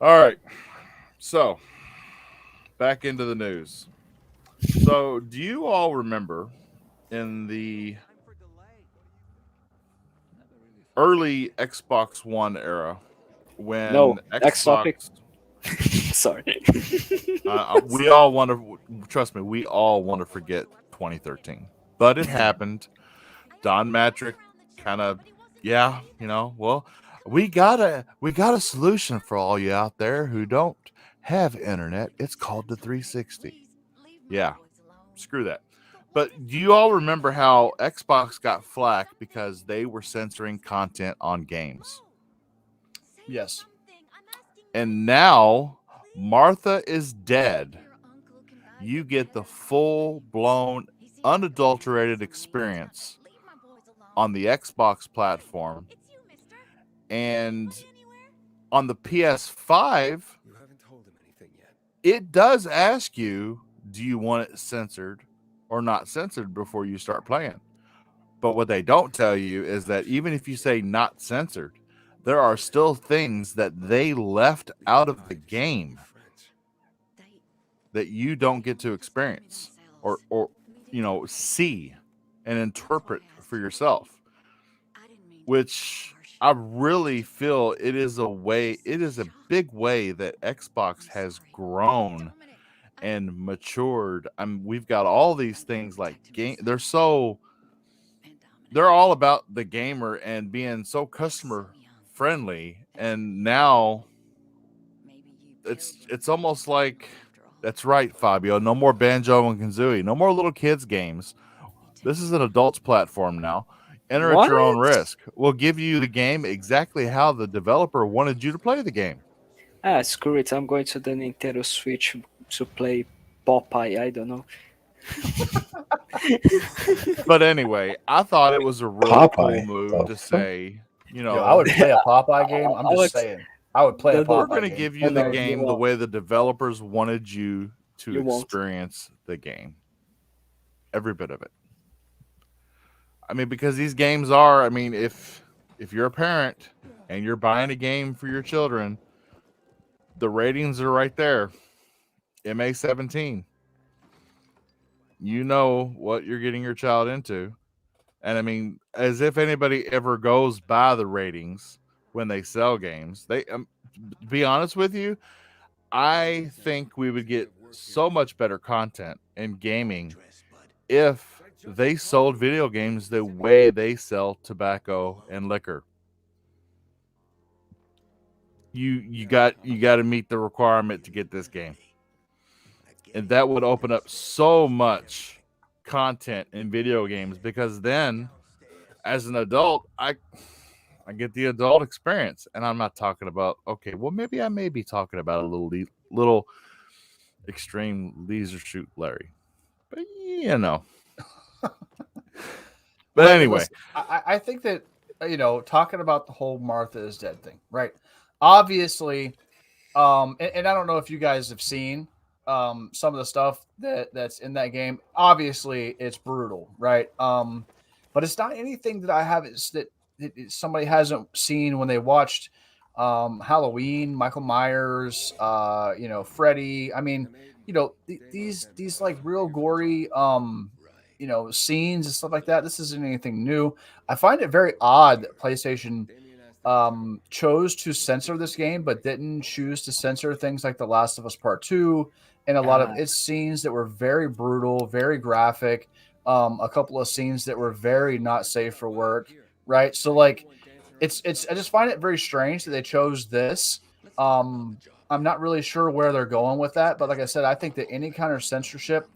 All right, so back into the news. So, do you all remember in the early Xbox One era when No, next topic. Xbox Sorry. we all want to trust me, we all want to forget 2013. But it happened. Don Matrick kind of yeah, well, we got a solution for all you out there who don't have internet. It's called the 360. Yeah, screw that. But do you all remember how Xbox got flack because they were censoring content on games? Yes. And now Martha is dead. You get the full blown, unadulterated experience on the Xbox platform. And on the PS5, it does ask you, do you want it censored or not censored before you start playing? But what they don't tell you is that even if you say not censored, there are still things that they left out of the game that you don't get to experience or see and interpret for yourself, which I really feel it is a big way that Xbox has grown and matured. We've got all these things like game. They're all about the gamer and being so customer friendly, and now it's almost like that's right, Fabio. No more Banjo and Kazooie. No more little kids games. This is an adults platform now. Enter at your own What? risk. We'll give you the game exactly how the developer wanted you to play the game. Ah, screw it. I'm going to the Nintendo Switch to play Popeye. I don't know. But anyway, I thought it was a really Popeye. cool move to say, Yo, I would play a Popeye game. I'm just Alex, saying. I would play a the- we're we're Popeye going to game. give you No, the you game the won't. way the developers wanted you to You won't. experience the game. Every bit of it. Because these games are, if you're a parent and you're buying a game for your children, the ratings are right there. MA17. You know what you're getting your child into. And as if anybody ever goes by the ratings when they sell games. They to be honest with you, I think we would get so much better content in gaming if they sold video games the way they sell tobacco and liquor. You got to meet the requirement to get this game. And that would open up so much content in video games, because then as an adult, I get the adult experience. And I'm not talking about, okay, well, maybe I may be talking about a little extreme laser shoot Larry. But But anyway, listen, I think that talking about the whole Martha is dead thing, right? Obviously, and I don't know if you guys have seen some of the stuff that's in that game. Obviously, it's brutal, right? But it's not anything that I haven't that somebody hasn't seen when they watched Halloween, Michael Myers, Freddy. These like real gory scenes and stuff like that. This isn't anything new. I find it very odd that PlayStation chose to censor this game, but didn't choose to censor things like The Last of Us Part 2 and a lot of its scenes that were very brutal, very graphic. A couple of scenes that were very not safe for work, right? So like it's I just find it very strange that they chose this. I'm not really sure where they're going with that, but like I said, I think that any kind of censorship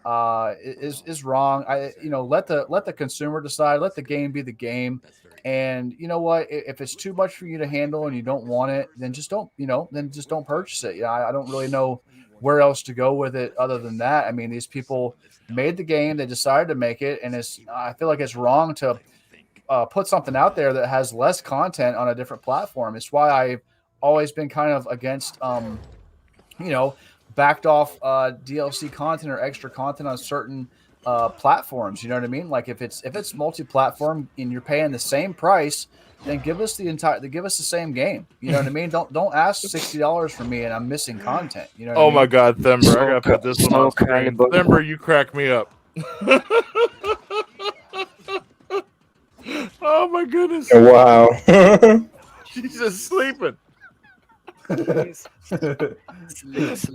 is wrong. Let the consumer decide. Let the game be the game. And you know what? If it's too much for you to handle and you don't want it, then just don't purchase it. I don't really know where else to go with it other than that. These people made the game. They decided to make it, and I feel like it's wrong to put something out there that has less content on a different platform. It's why I've always been kind of against backed off DLC content or extra content on certain platforms. You know what I mean? Like if it's multi-platform and you're paying the same price then give us give us the same game. You know what I mean? Don't ask $60 from me and I'm missing content. You know what I Oh my mean? God, Thember! I gotta put this one on So screen. Calibur. Thember, you crack me up. Oh my goodness, Wow. she's just sleeping. He's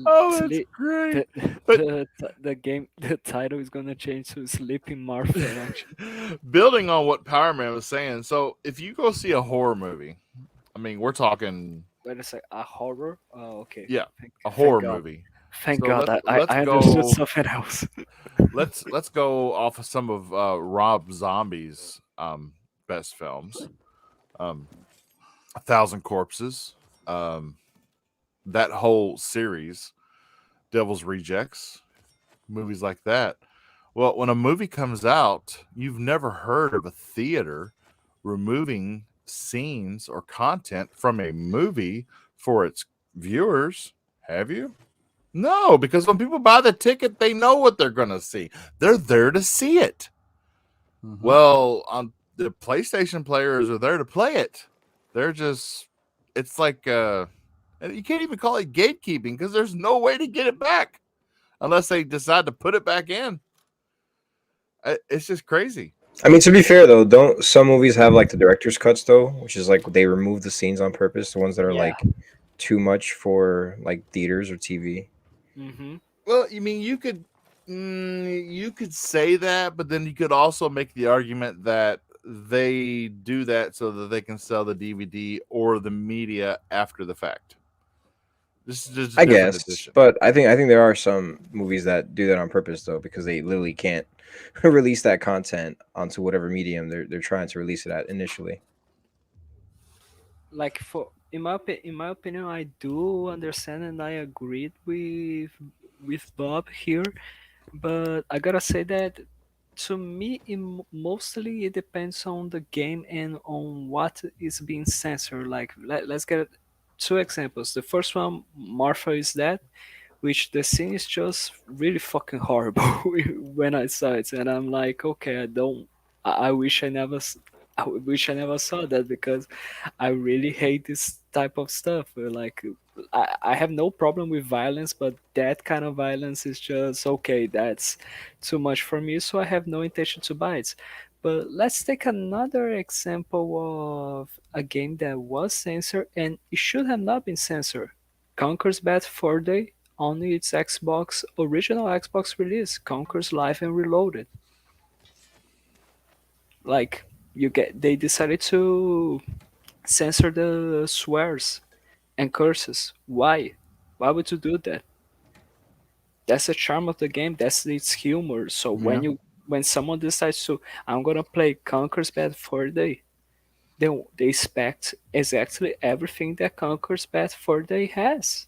Oh, that's sleep. great. The, But the game, the title is gonna change to Sleeping Martha. Actually, building on what Power Man was saying, so if you go see a horror movie, I mean, we're talking, wait a sec. A horror? Oh, okay. yeah, Thank, a thank horror God. movie. Thank So God. let's I understood go. something else. Let's go off of some of Rob Zombie's best films. Um, A Thousand Corpses. Um, that whole series, Devil's Rejects, movies like that. Well, when a movie comes out, you've never heard of a theater removing scenes or content from a movie for its viewers, have you? No, because when people buy the ticket, they know what they're going to see. They're there to see it. Mhm. Well, on the PlayStation players are there to play it. They're just, it's like, and you can't even call it gatekeeping because there's no way to get it back unless they decide to put it back in. It's just crazy. I mean, to be fair though, don't some movies have like the director's cuts though, which is like they remove the scenes on purpose, the ones that are Yeah. like too much for like theaters or TV. Mm-hmm. Well, you mean you could say that, but then you could also make the argument that they do that so that they can sell the DVD or the media after the fact. This is just a I different guess, edition. but I think there are some movies that do that on purpose though, because they literally can't release that content onto whatever medium they're trying to release it at initially. Like for in my opinion, I do understand and I agreed with Bob here, but I gotta say that to me, mostly it depends on the game and on what is being censored. Like let's get two examples. The first one, Martha is Dead, which the scene is just really fucking horrible when I saw it, and I'm like, okay, I don't. I wish I never. I wish I never saw that because I really hate this type of stuff. Like, I have no problem with violence, but that kind of violence is just okay. That's too much for me, so I have no intention to buy it. But let's take another example of a game that was censored and it should have not been censored. Conker's Bad Fur Day on its Xbox original Xbox release, Conker's Live and Reloaded. Like they decided to censor the swears and curses. Why? Why would you do that? That's the charm of the game. That's its humor. So Yeah. when someone decides to, I'm gonna play Conker's Bad Fur Day, they expect exactly everything that Conker's Bad Fur Day has.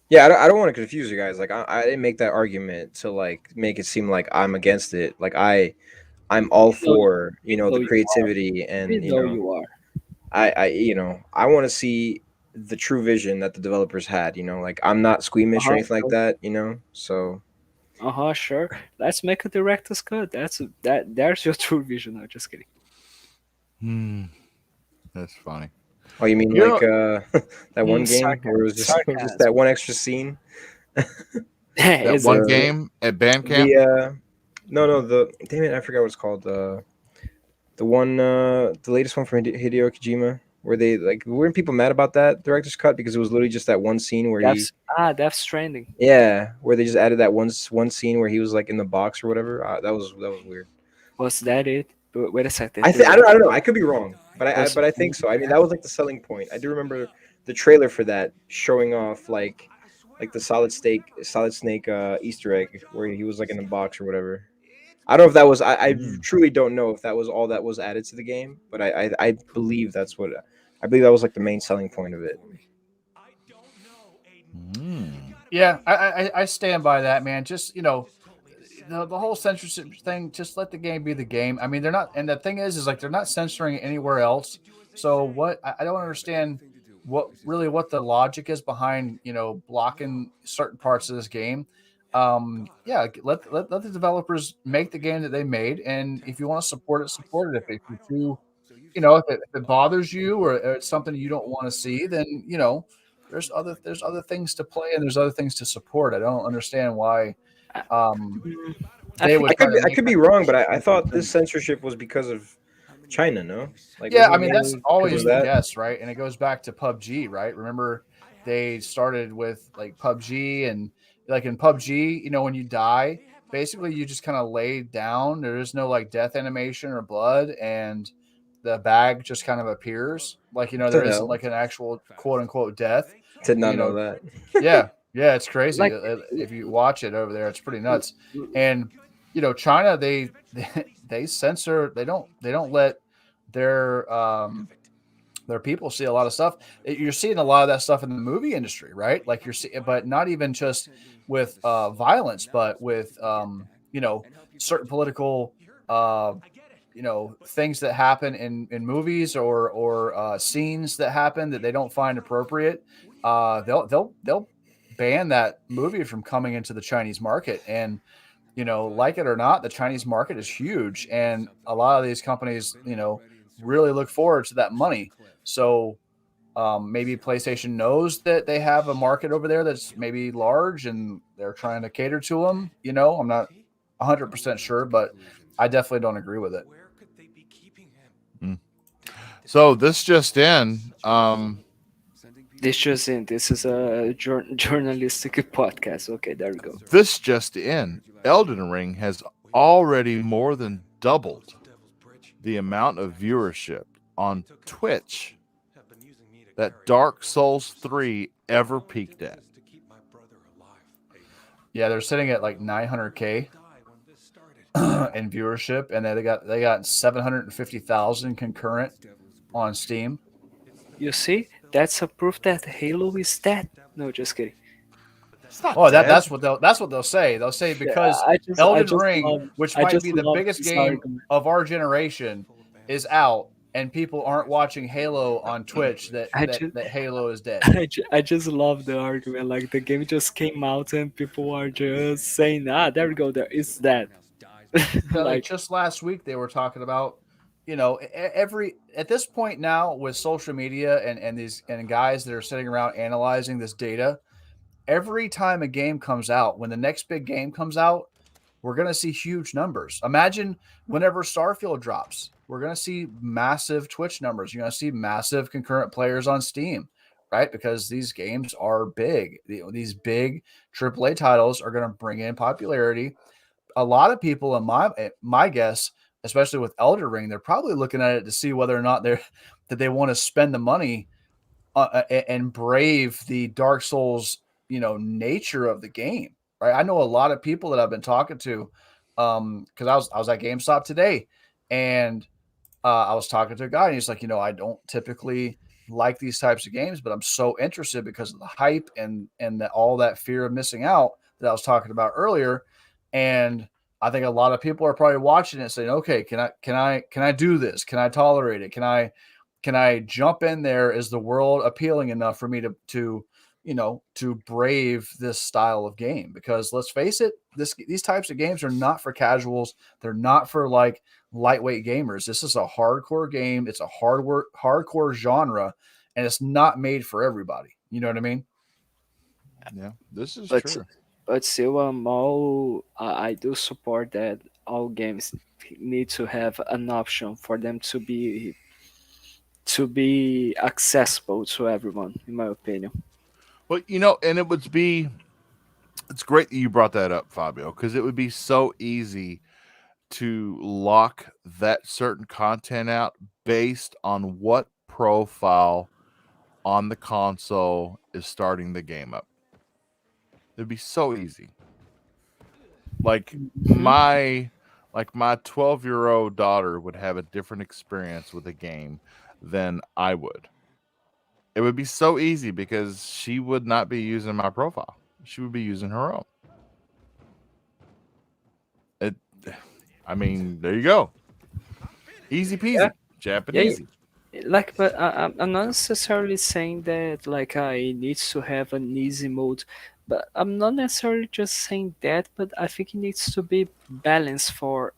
Yeah, I don't want to confuse you guys. Like I didn't make that argument to like make it seem like I'm against it. Like I'm all We know, for we the know you are. creativity We and know you are. I want to see the true vision that the developers had. Like I'm not squeamish or anything like Sure. that. So Sure. Let's make a director's cut. There's your true vision. No, just kidding. Hmm, that's funny. oh, you mean You like know, that one game where it was just Sarcasm. that one extra scene? that one Exactly. The game at Bandcamp. the no, the damn it, I forgot what it's called. The one, the latest one from Hideo Kojima, where they like weren't people mad about that director's cut because it was literally just that one scene where he, Death Stranding. yeah, where they just added that one scene where he was like in the box or whatever. That was weird. Was that it? Wait a second. I don't know. I could be wrong, but I Was but I think so. I mean, that was like the selling point. I do remember the trailer for that showing off like the solid snake Easter egg where he was like in a box or whatever. I don't know if that was. I Mm. truly don't know if that was all that was added to the game, but I believe that's what I believe that was like the main selling point of it. Mm. Yeah, I stand by that, man. Just the whole censorship thing. Just let the game be the game. I mean, they're not, and the thing is like they're not censoring it anywhere else. So what? I don't understand what the logic is behind blocking certain parts of this game. Yeah, let the developers make the game that they made, and if you want to support it, support it. If you're too if it bothers you or it's something you don't want to see, then there's other things to play and there's other things to support. I don't understand why I, um, mm, I they think would try to I make could that be wrong, but I different thought this thing. censorship was because of China. No, like Yeah, wasn't I it mean that's mainly because of always the that? guess, right? And it goes back to PUBG, right? Remember they started with like PUBG and like in PUBG, when you die, basically you just kind of lay down. There is no like death animation or blood, and the bag just kind of appears. Like, What the there isn't hell? like an actual quote unquote death. Did not You know know, that. yeah, yeah, it's crazy. like If you watch it over there, it's pretty nuts. And China, they censor. They don't let their their people see a lot of stuff. You're seeing a lot of that stuff in the movie industry, right? Like you're seeing, but not even just with violence, but with certain political uh, things that happen in movies or scenes that happen that they don't find appropriate. They'll ban that movie from coming into the Chinese market. And like it or not, the Chinese market is huge, and a lot of these companies, really look forward to that money. So maybe PlayStation knows that they have a market over there that's maybe large, and they're trying to cater to them. I'm not 100% sure, but I definitely don't agree with it. Mm. So this just in. this just in. This is a journalistic podcast. Okay, there we go. This just in. Elden Ring has already more than doubled the amount of viewership on Twitch that Dark Souls 3 ever peaked at. Yeah, they're sitting at like 900K in viewership, and they got 750,000 concurrent on Steam. You see, that's a proof that Halo is dead. No, just kidding. It's not Oh, dead. that's what they'll say. They'll say Yeah, because I Elden just Ring, love which I might just be the love biggest this game argument. of our generation, is out, and people aren't watching Halo on Twitch, that I that just that Halo is dead. I just love the argument. Like the game just came out and people are just saying, "Ah, there we go. There is that." Yeah, like Like, just last week they were talking about, every at this point now with social media and these and guys that are sitting around analyzing this data, every time a game comes out, when the next big game comes out, we're going to see huge numbers. Imagine whenever Starfield drops, we're going to see massive Twitch numbers. You're going to see massive concurrent players on Steam, right? Because these games are big. These big AAA titles are going to bring in popularity. A lot of people, in my guess, especially with Elder Ring, they're probably looking at it to see whether or not they want to spend the money and brave the Dark Souls, nature of the game. Right. I know a lot of people that I've been talking to, because I was at GameStop today, and I was talking to a guy, and he's like, I don't typically like these types of games, but I'm so interested because of the hype and all that fear of missing out that I was talking about earlier. And I think a lot of people are probably watching it saying, okay, can I do this? Can I tolerate it? Can I jump in there? Is the world appealing enough for me to brave this style of game? Because let's face it, these types of games are not for casuals. They're not for like lightweight gamers. This is a hardcore game. It's a hardcore genre, and it's not made for everybody. You know what I mean? Yeah, this is but true. but still, all I do support that all games need to have an option for them to be accessible to everyone. In my opinion. Well, and it's great that you brought that up, Fabio, because it would be so easy to lock that certain content out based on what profile on the console is starting the game up. It'd be so easy. Like Hmm. my 12-year-old daughter would have a different experience with a game than I would. It would be so easy because she would not be using my profile. She would be using her own. It I mean, there you go. Easy Yeah, peasy. yeah. Japanesey. Like, but I'm not necessarily saying that like I needs to have an easy mode, but I'm not necessarily just saying that, but I think it needs to be balanced for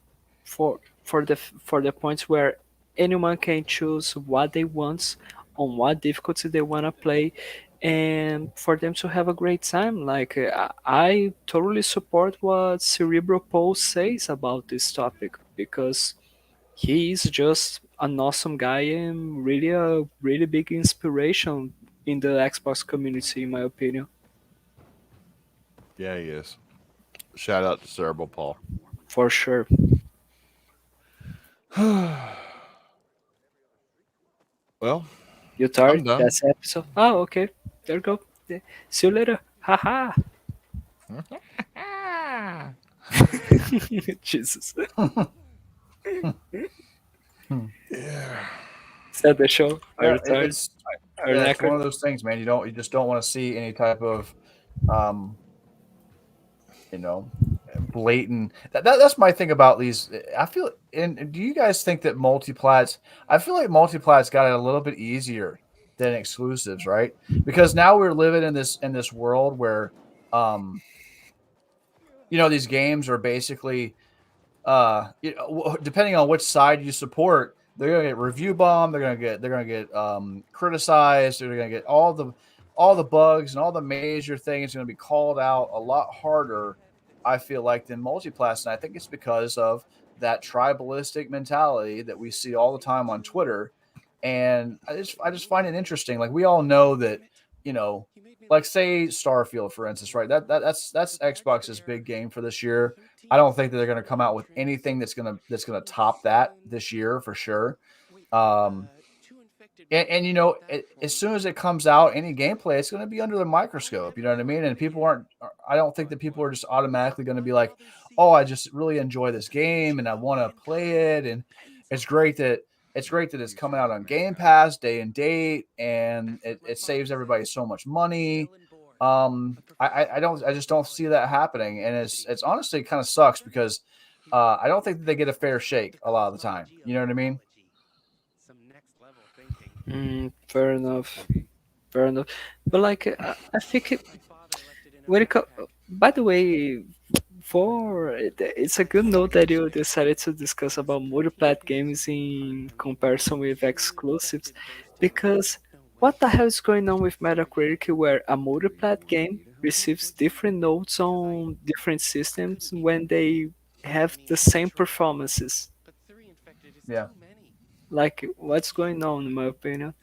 the points where anyone can choose what they want, on what difficulty they want to play, and for them to have a great time. Like I totally support what Cerebral Pulse says about this topic, because he is just an awesome guy and really a really big inspiration in the Xbox community, in my opinion. Yeah, he is. Shout out to Cerebral Paul. For sure. Well, You tired? I'm done. That's the episode. Oh, okay. There you go. Yeah. See you later. Haha. Jesus. Yeah. Is that the show? Are Yeah, you tired? it's Are you it's one knackered? of those things, man. You just don't want to see any type of um, you know, blatant. That's my thing about these. I feel. And do you guys think that multiplats? I feel like multiplats got it a little bit easier than exclusives, right? Because now we're living in this world where, um, these games are basically depending on which side you support, they're gonna get review bombed. They're gonna get criticized. They're gonna get all the bugs and all the major things going to be called out a lot harder. I feel like than multiplats, and I think it's because of that tribalistic mentality that we see all the time on Twitter. And I just find it interesting. Like we all know that you know like say Starfield for instance, right? That's Xbox's big game for this year. I don't think that they're going to come out with anything that's gonna top that this year for sure. Um, and as soon as it comes out, any gameplay, it's going to be under the microscope. You know what I mean? And people aren't. I don't think that people are just automatically going to be like, "Oh, I just really enjoy this game and I want to play it." And it's great that it's coming out on Game Pass day and date, and it saves everybody so much money. I just don't see that happening, and it's honestly kind of sucks because I don't think that they get a fair shake a lot of the time. You know what I mean? Fair enough. Fair enough. But like, I think when it by the way, it's a good note that you decided to discuss about multiplat games in comparison with exclusives, because what the hell is going on with Metacritic where a multiplat game receives different notes on different systems when they have the same performances? Yeah. Like, what's going on, in my opinion?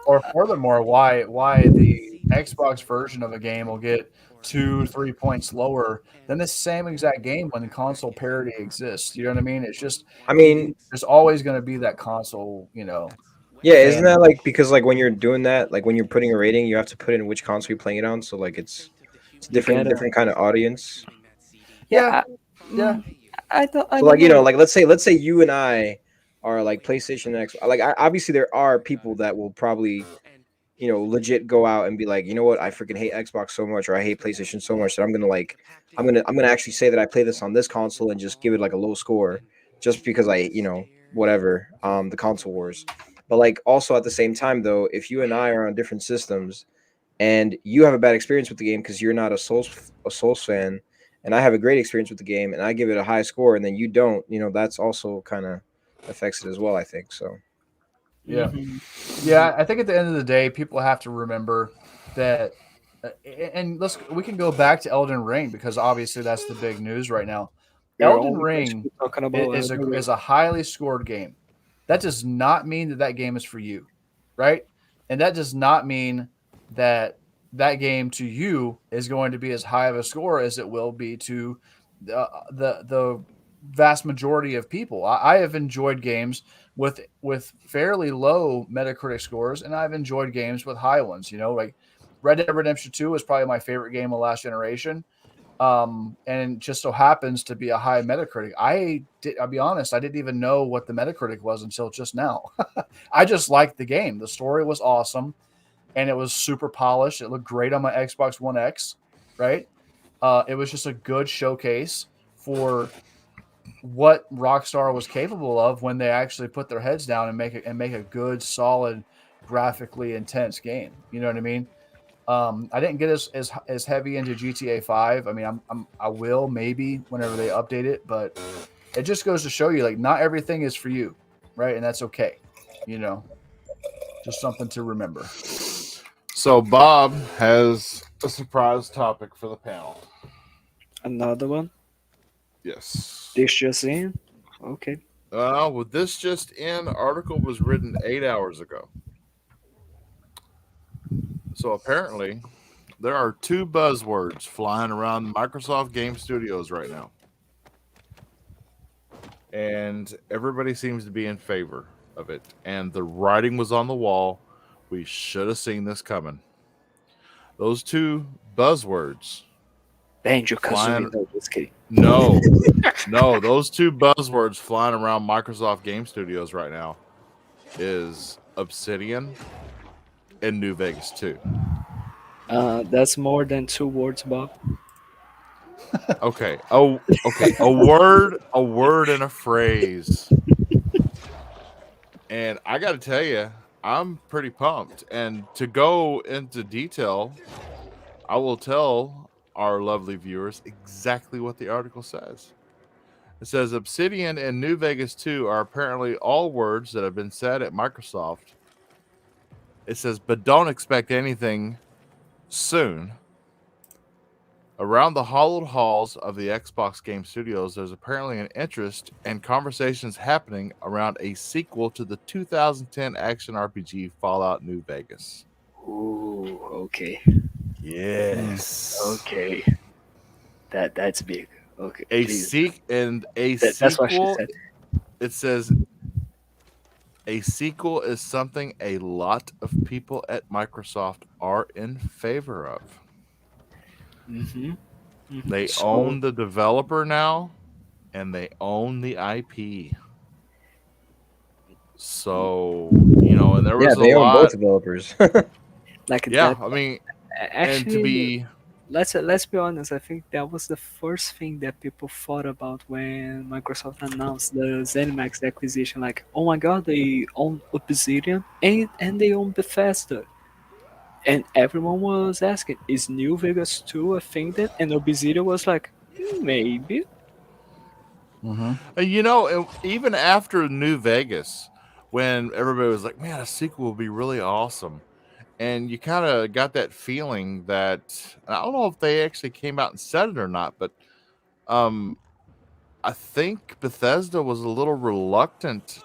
Or furthermore, why the Xbox version of a game will get 2-3 points lower than the same exact game when the console parity exists. You know what I mean? It's just I mean, there's always going to be that console, yeah, isn't fan. that like because like when you're doing that, like when you're putting a rating, you have to put in which console you're playing it on. So like it's a You different get it? different kind of audience. Yeah, Yeah, yeah, mm, I So don't like know. like let's say you and I are like PlayStation and X. Like obviously there are people that will probably legit go out and be like, you know what, I freaking hate Xbox so much or I hate PlayStation so much that I'm gonna actually say that I play this on this console and just give it like a low score just because whatever the console wars. But like also at the same time though, if you and I are on different systems and you have a bad experience with the game because you're not a Souls fan, and I have a great experience with the game and I give it a high score and then you don't, that's also kind of affects it as well, I think so. yeah. Hmm. Yeah, I think at the end of the day, people have to remember that, and we can go back to Elden Ring because obviously that's the big news right now. We're Elden only going to Ring be talking about Elden Ring. is a highly scored game. That does not mean that game is for you, right? And that does not mean that that game to you is going to be as high of a score as it will be to the vast majority of people. I have enjoyed games with fairly low Metacritic scores, and I've enjoyed games with high ones. Like Red Dead Redemption 2 is probably my favorite game of last generation. And it just so happens to be a high Metacritic. I'll be honest, I didn't even know what the Metacritic was until just now. I just liked the game. The story was awesome, and it was super polished. It looked great on my Xbox One X, right? It was just a good showcase for what Rockstar was capable of when they actually put their heads down and make a good, solid, graphically intense game. You know what I mean? I didn't get as heavy into GTA 5. I mean, I will maybe whenever they update it, but it just goes to show you, like, not everything is for you, right? And that's okay. Just something to remember. So Bob has a surprise topic for the panel. Another one. Yes. This just in. Okay. With this just in, article was written 8 hours ago. So apparently, there are 2 buzzwords flying around Microsoft Game Studios right now. And everybody seems to be in favor of it. And the writing was on the wall. We should have seen this coming. Those 2 buzzwords. Banjo-Kazooie. No, just kidding. No, those 2 buzzwords flying around Microsoft Game Studios right now is Obsidian and New Vegas 2. That's more than 2 words, Bob. Okay. Oh, okay. A word and a phrase. And I got to tell you, I'm pretty pumped. And to go into detail, I will tell our lovely viewers exactly what the article says. It says Obsidian and New Vegas 2 are apparently all words that have been said at Microsoft. It says, but don't expect anything soon. Around the hollowed halls of the Xbox Game Studios, there's apparently an interest and conversations happening around a sequel to the 2010 action RPG Fallout New Vegas. Ooh, okay. Yes. Okay. That's big. Okay. That's what she said. It says a sequel is something a lot of people at Microsoft are in favor of. Mm-hmm. They own the developer now, and they own the IP. So, and there was they a own lot. both developers. I mean, actually, and to be. Let's be honest. I think that was the first thing that people thought about when Microsoft announced the ZeniMax acquisition. Like, oh my God, they own Obsidian and they own Bethesda. And everyone was asking, is New Vegas 2 a thing that? And Obsidian was like, maybe. Even after New Vegas, when everybody was like, man, a sequel would be really awesome. And you kind of got that feeling that, I don't know if they actually came out and said it or not, but I think Bethesda was a little reluctant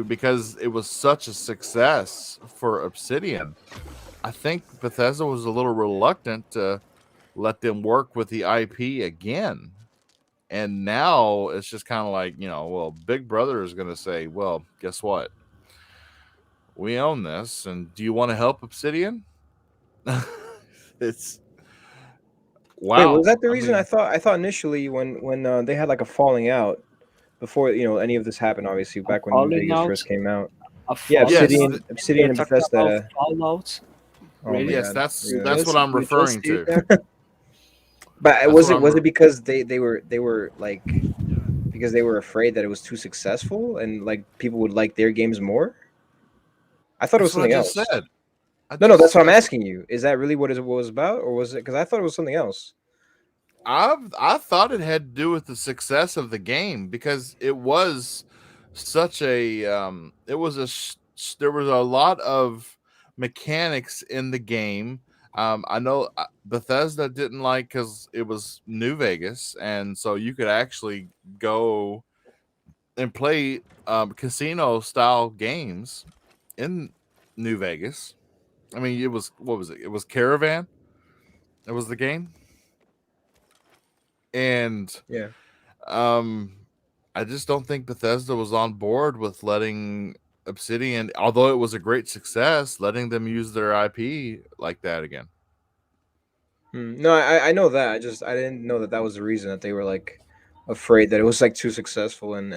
because it was such a success for Obsidian. I think Bethesda was a little reluctant to let them work with the IP again. And now it's just kind of like, well, Big Brother is going to say, well, guess what? We own this. And do you want to help Obsidian? It's wow. Wait, was that the reason? I thought initially when they had like a falling out before any of this happened, obviously back when New Vegas first came out. Yeah, Obsidian and Bethesda. Fallout. Really? Yes, that's what I'm referring to. But was it because they were like because they were afraid that it was too successful and like people would like their games more? I thought it was something else. No, that's what I'm asking you. Is that really what it was about, or was it? Because I thought it was something else. I thought it had to do with the success of the game because it was such a there was a lot of mechanics in the game. I know Bethesda didn't like because it was New Vegas, and so you could actually go and play casino style games in New Vegas. I mean, it was, what was it? It was Caravan. It was the game. And yeah, I just don't think Bethesda was on board with letting Obsidian, although it was a great success, letting them use their IP like that again. No, I know that. I didn't know that was the reason that they were like afraid that it was like too successful, and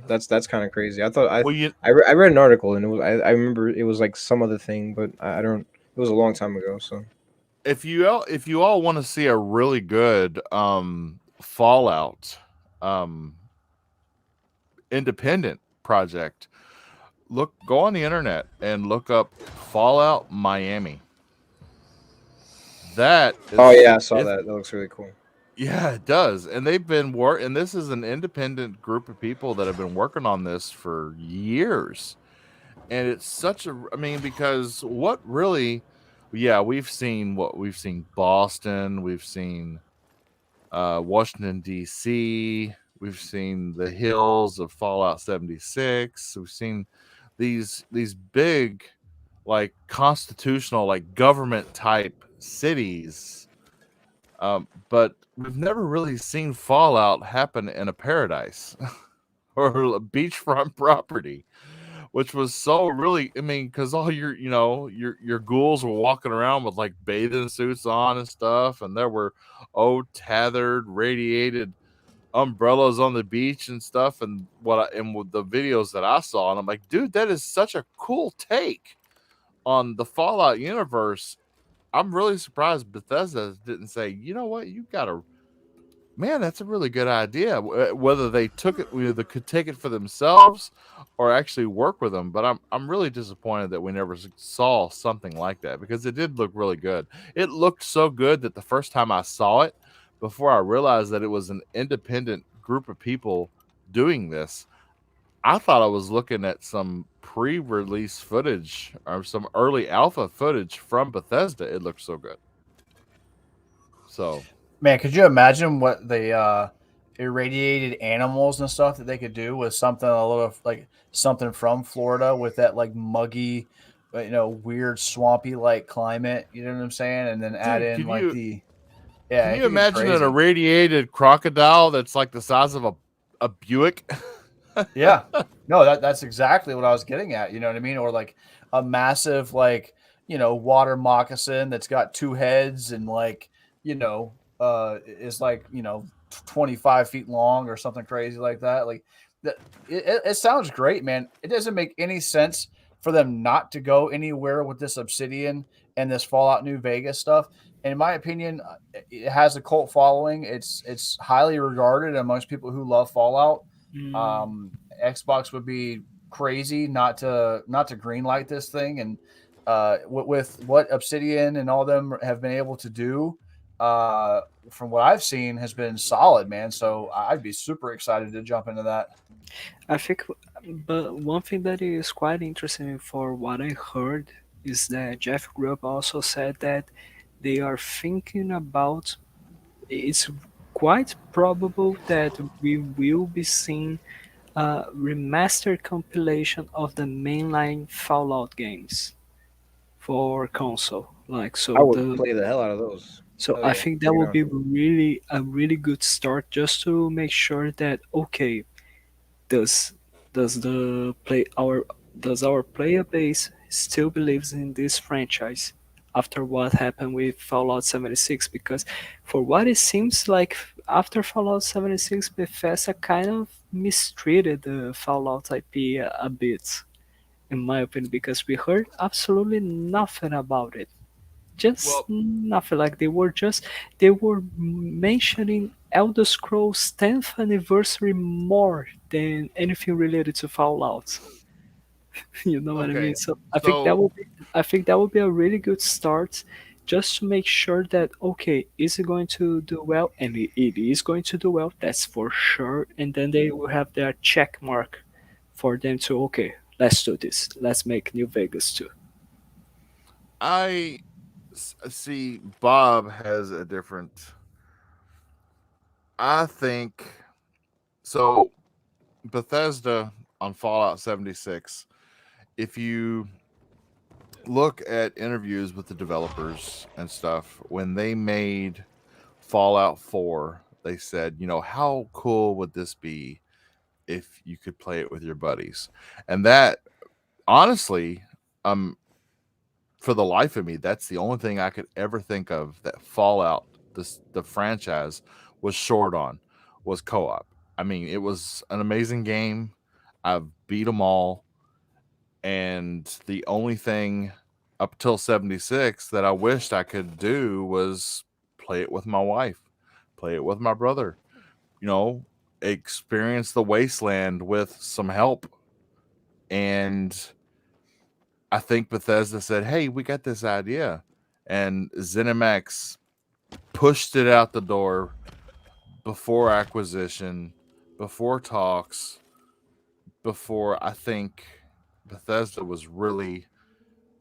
that's kind of crazy. I thought I read an article and it was I remember it was like some other thing, but I don't. It was a long time ago. So if you all want to see a really good Fallout independent project, go on the internet and look up Fallout Miami. That is, I saw that. That looks really cool. Yeah, it does. And they've been and this is an independent group of people that have been working on this for years. And it's such a, I mean, because what really, yeah, we've seen Boston, we've seen Washington D.C., we've seen the hills of Fallout 76, we've seen these big, like constitutional, like government type cities, but we've never really seen Fallout happen in a paradise or a beachfront property, which was so really, I mean, because all your ghouls were walking around with like bathing suits on and stuff, and there were tethered, radiated umbrellas on the beach and stuff, and with the videos that I saw, and I'm like, dude, that is such a cool take on the Fallout universe. I'm really surprised Bethesda didn't say, you know what, you gotta, man, that's a really good idea. Whether they took it, whether they could take it for themselves or actually work with them. But I'm really disappointed that we never saw something like that, because it did look really good. It looked so good that the first time I saw it, before I realized that it was an independent group of people doing this, I thought I was looking at some pre-release footage or some early alpha footage from Bethesda. It looked so good. So Man, could you imagine what the irradiated animals and stuff that they could do with something a little like something from Florida with that like muggy, weird swampy like climate. You know what I'm saying? And then add dude, in like the can yeah, it you could get imagine an crazy. irradiated crocodile that's like the size of a Buick? Yeah, no, that's exactly what I was getting at. You know what I mean? Or like a massive like water moccasin that's got two heads and like is like 25 feet long or something crazy like that. Like that, it sounds great, man. It doesn't make any sense for them not to go anywhere with this Obsidian and this Fallout New Vegas stuff. And in my opinion, it has a cult following. It's highly regarded amongst people who love Fallout. Mm, um, Xbox would be crazy not to greenlight this thing, and with what Obsidian and all them have been able to do, from what I've seen, has been solid, man. So I'd be super excited to jump into that. I think, but one thing that is quite interesting for what I heard is that Jeff Grubb also said that they are thinking about, it's quite probable that we will be seeing a remastered compilation of the mainline Fallout games for console. Like I so would the play the hell out of those. so Hell I yeah, think that bring it would on. be really a really good start just to make sure that okay, does does the play our does our player base still believes in this franchise after what happened with Fallout 76? Because for what it seems like after Fallout 76, Bethesda kind of mistreated the Fallout IP a bit, in my opinion, because we heard absolutely nothing about it. Just Well, nothing. Like they were mentioning Elder Scrolls 10th anniversary more than anything related to Fallout. You know what I mean? okay. So So I think that would be a really good start, just to make sure that okay, is it going to do well? And it is going to do well, that's for sure. And then they will have their check mark for them to okay, let's do this. Let's make New Vegas too. I see Bob has a different, I think, so Bethesda on Fallout 76, if you look at interviews with the developers and stuff, when they made Fallout 4, they said, how cool would this be if you could play it with your buddies? And that, honestly, um, for the life of me, that's the only thing I could ever think of that Fallout, the franchise, was short on, was co-op. I mean, it was an amazing game. I've beat them all, and the only thing up till 76 that I wished I could do was play it with my wife, play it with my brother, you know, experience the wasteland with some help. And I think Bethesda said, "Hey, we got this idea," and ZeniMax pushed it out the door before acquisition, before talks, before I think Bethesda was really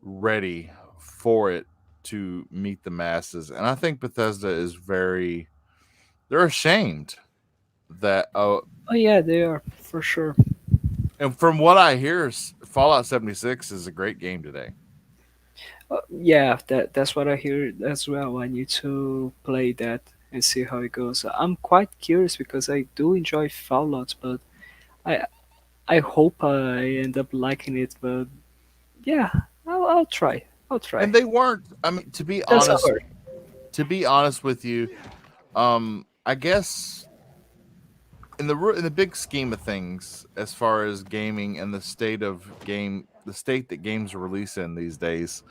ready for it to meet the masses. And I think Bethesda is they're ashamed that Oh yeah, they are for sure. and from what I hear, Fallout 76 is a great game today. Yeah, that's what I hear as well. I need to play that and see how it goes. I'm quite curious because I do enjoy Fallout, but I I hope I end up liking it. But yeah, I'll try. I'll And try. they weren't, I mean, That's a hurt. to be honest with you, I guess in the big scheme of things, as far as gaming and the state that games release in these days,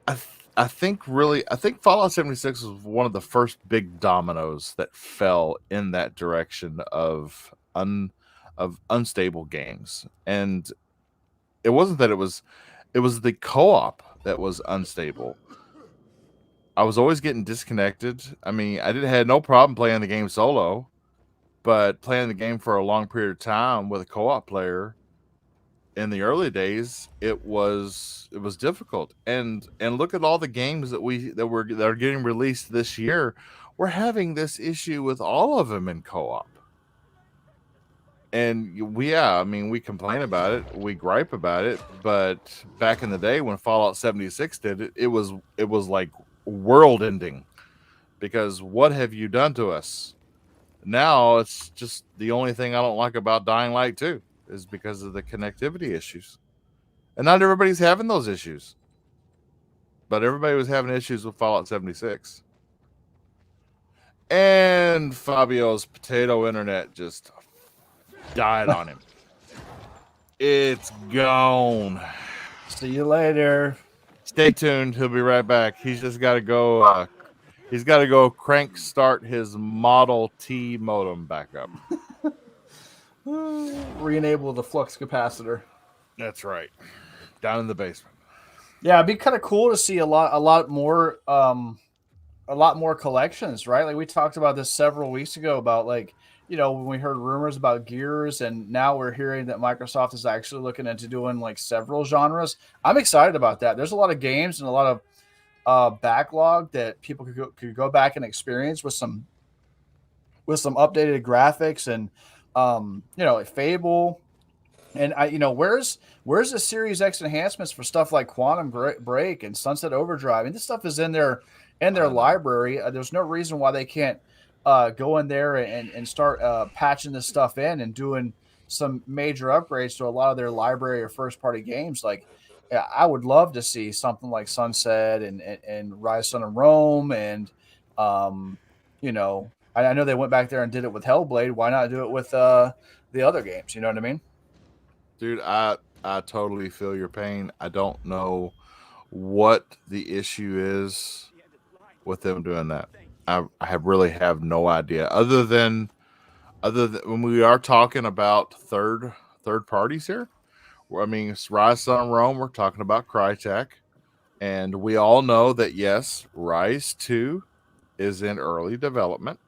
I think Fallout 76 was one of the first big dominoes that fell in that direction of unstable games. And it wasn't that it was the co-op that was unstable. I was always getting disconnected. I mean, I had no problem playing the game solo, but playing the game for a long period of time with a co-op player in the early days, it was difficult. And look at all the games that are getting released this year. We're having this issue with all of them in co-op. And I mean, we complain about it, we gripe about it, but back in the day when Fallout 76 did it, it was like world ending, because what have you done to us? Now it's just the only thing I don't like about Dying Light 2 is because of the connectivity issues. And not everybody's having those issues. But everybody was having issues with Fallout 76. And Fabio's potato internet just died on him. It's gone. See you later. Stay tuned. He'll be right back. He's just got to go. He's got to go crank start his Model T modem back up. Re-enable the flux capacitor. That's right. Down in the basement. Yeah, it'd be kind of cool to see a lot more collections, right? Like we talked about this several weeks ago about like, you know, when we heard rumors about Gears, and now we're hearing that Microsoft is actually looking into doing like several genres. I'm excited about that. There's a lot of games and a lot of backlog that people could go back and experience with some updated graphics and you know, like Fable. And where's the Series X enhancements for stuff like Quantum Break and Sunset Overdrive? I mean, this stuff is in their library. There's no reason why they can't go in there and start patching this stuff in and doing some major upgrades to a lot of their library or first party games. Like, yeah, I would love to see something like Sunset and Rise, Sun, and Rome, and you know, I know they went back there and did it with Hellblade. Why not do it with the other games? You know what I mean? Dude, I totally feel your pain. I don't know what the issue is with them doing that. I really have no idea. Other than when we are talking about third parties here, I mean, it's Rise, Sun, Rome. We're talking about Crytek, and we all know that yes, Rise 2 is in early development,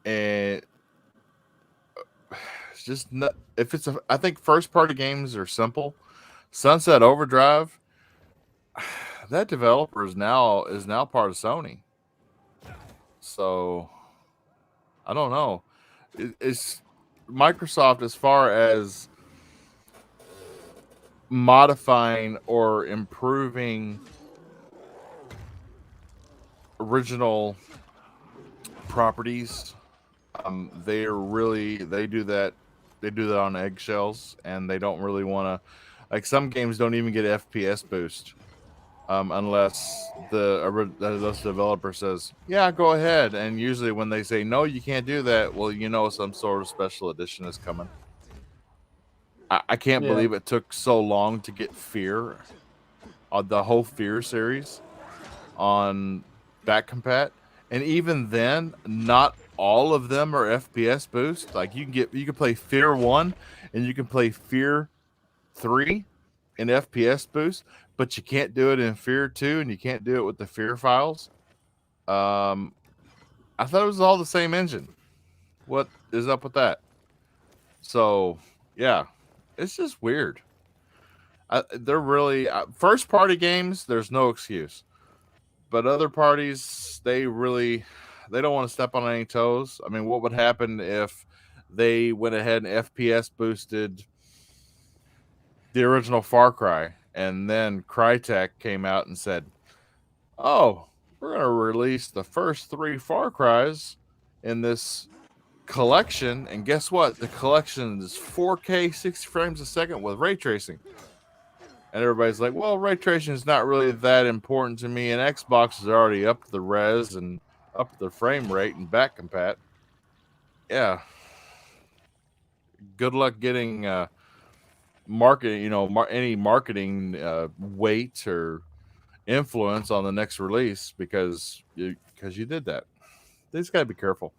and it's just not, if it's I think first party games are simple. Sunset Overdrive, that developer is now part of Sony. So I don't know. It's Microsoft, as far as modifying or improving original properties. They do that on eggshells, and they don't really want to. Like, some games don't even get FPS boost unless the developer says, "Yeah, go ahead." And usually, when they say no, you can't do that, well, you know, some sort of special edition is coming. I can't believe it took so long to get Fear, the whole Fear series, on back compat, and even then, not all of them are FPS boost. Like, you can play Fear 1 and you can play Fear 3 in FPS boost, but you can't do it in Fear 2, and you can't do it with the Fear files. I thought it was all the same engine. What is up with that? So, yeah, it's just weird. They're really first party games. There's no excuse, but other parties they don't want to step on any toes. I mean, what would happen if they went ahead and FPS boosted the original Far Cry, and then Crytek came out and said, "Oh, we're going to release the first 3 Far Cries in this collection, and guess what? The collection is 4K, 60 frames a second with ray tracing." And everybody's like, "Well, ray tracing is not really that important to me, and Xbox is already up to the res and up to the frame rate and back compat." Yeah, good luck getting marketing, any marketing weight or influence on the next release because you did that. They just gotta be careful.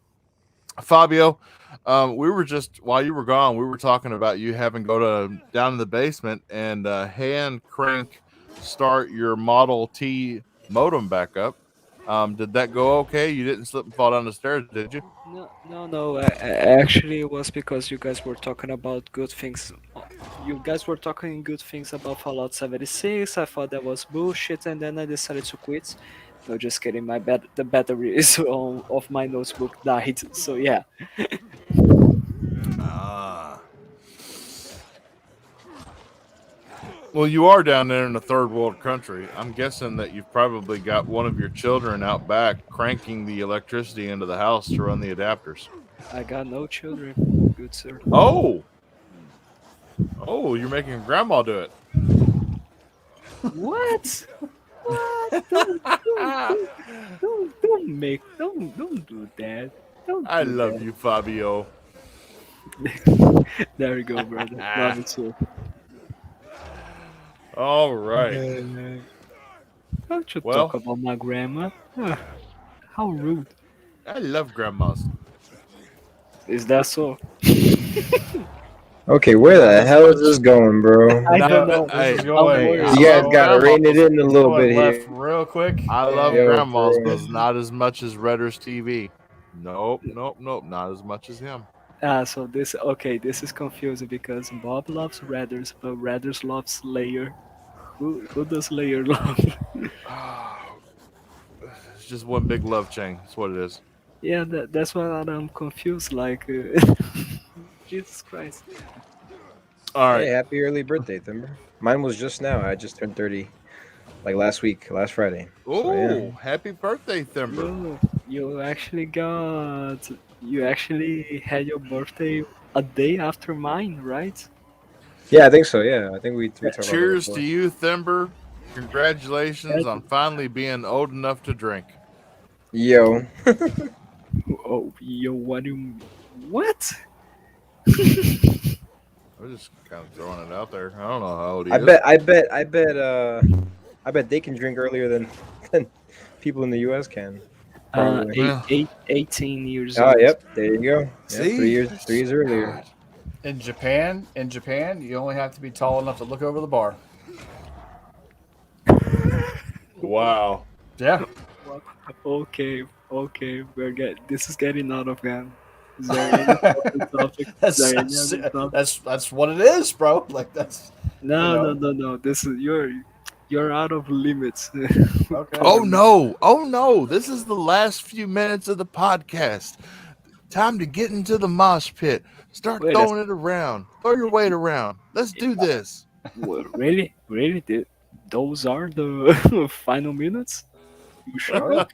Fabio, we were just while you were gone, we were talking about you having go to down in the basement and hand crank start your Model T modem back up. Did that go okay? You didn't slip and fall down the stairs, did you? No, no, no. Actually, it was because you guys were talking about good things. You guys were talking good things about Fallout 76. I thought that was bullshit, and then I decided to quit. No, just kidding. The batteries of my notebook died. So yeah. Ah. Well, you are down there in a third world country. I'm guessing that you've probably got one of your children out back cranking the electricity into the house to run the adapters. I got no children, good sir. Oh, oh, you're making grandma do it. What? What? Don't do that. Don't I do love that. you, Fabio. There you go, brother. Love you too. All right. Don't you Well, talk about my grandma? How rude. I love grandmas. Is that so? Okay, where Not the as hell is much. this going, bro? I No, don't know. hey, This is I'm going. worried. I You guys love gotta rein it grandmas. in a It's little going bit left here. real quick. I love and- Yo, grandmas, bro. but not as much as Redder's TV. Nope, nope, nope. Not as much as him. So this okay, this is confusing because Bob loves Radders, but Radders loves Slayer. Who does Slayer love? It's just one big love chain. That's what it is. Yeah, that's why I'm confused. Like, Jesus Christ. All Hey, right. happy early birthday, Thimber. Mine was just now. I just turned 30, like last week, last Friday. So yeah. Oh, happy birthday, Thimber. You actually got you actually had your birthday a day after mine, right? Yeah, I think so. Yeah, I think we talked about that Cheers to before. you, Thimber. Congratulations Had- on finally being old enough to drink. Yo, Oh, yo, what do you, what? I'm just kind of throwing it out there. I don't know how old he I is. bet they can drink earlier than than people in the U.S. can. Probably. Well, 18 years Oh, old. yep. There you go. Yep, see? 3 years earlier. God. In Japan, you only have to be tall enough to look over the bar. Wow. Yeah. Well, okay, this is getting out of hand. Is there any other topic? Is there any other topic? that's what it is, bro. Like that's No, know. no. This is you're out of limits. okay. Oh no. Oh no. This is the last few minutes of the podcast. Time to get into the mosh pit. Start Wait a throwing it around. Throw your weight around. Let's do this. Really? Those are the final minutes? You sure?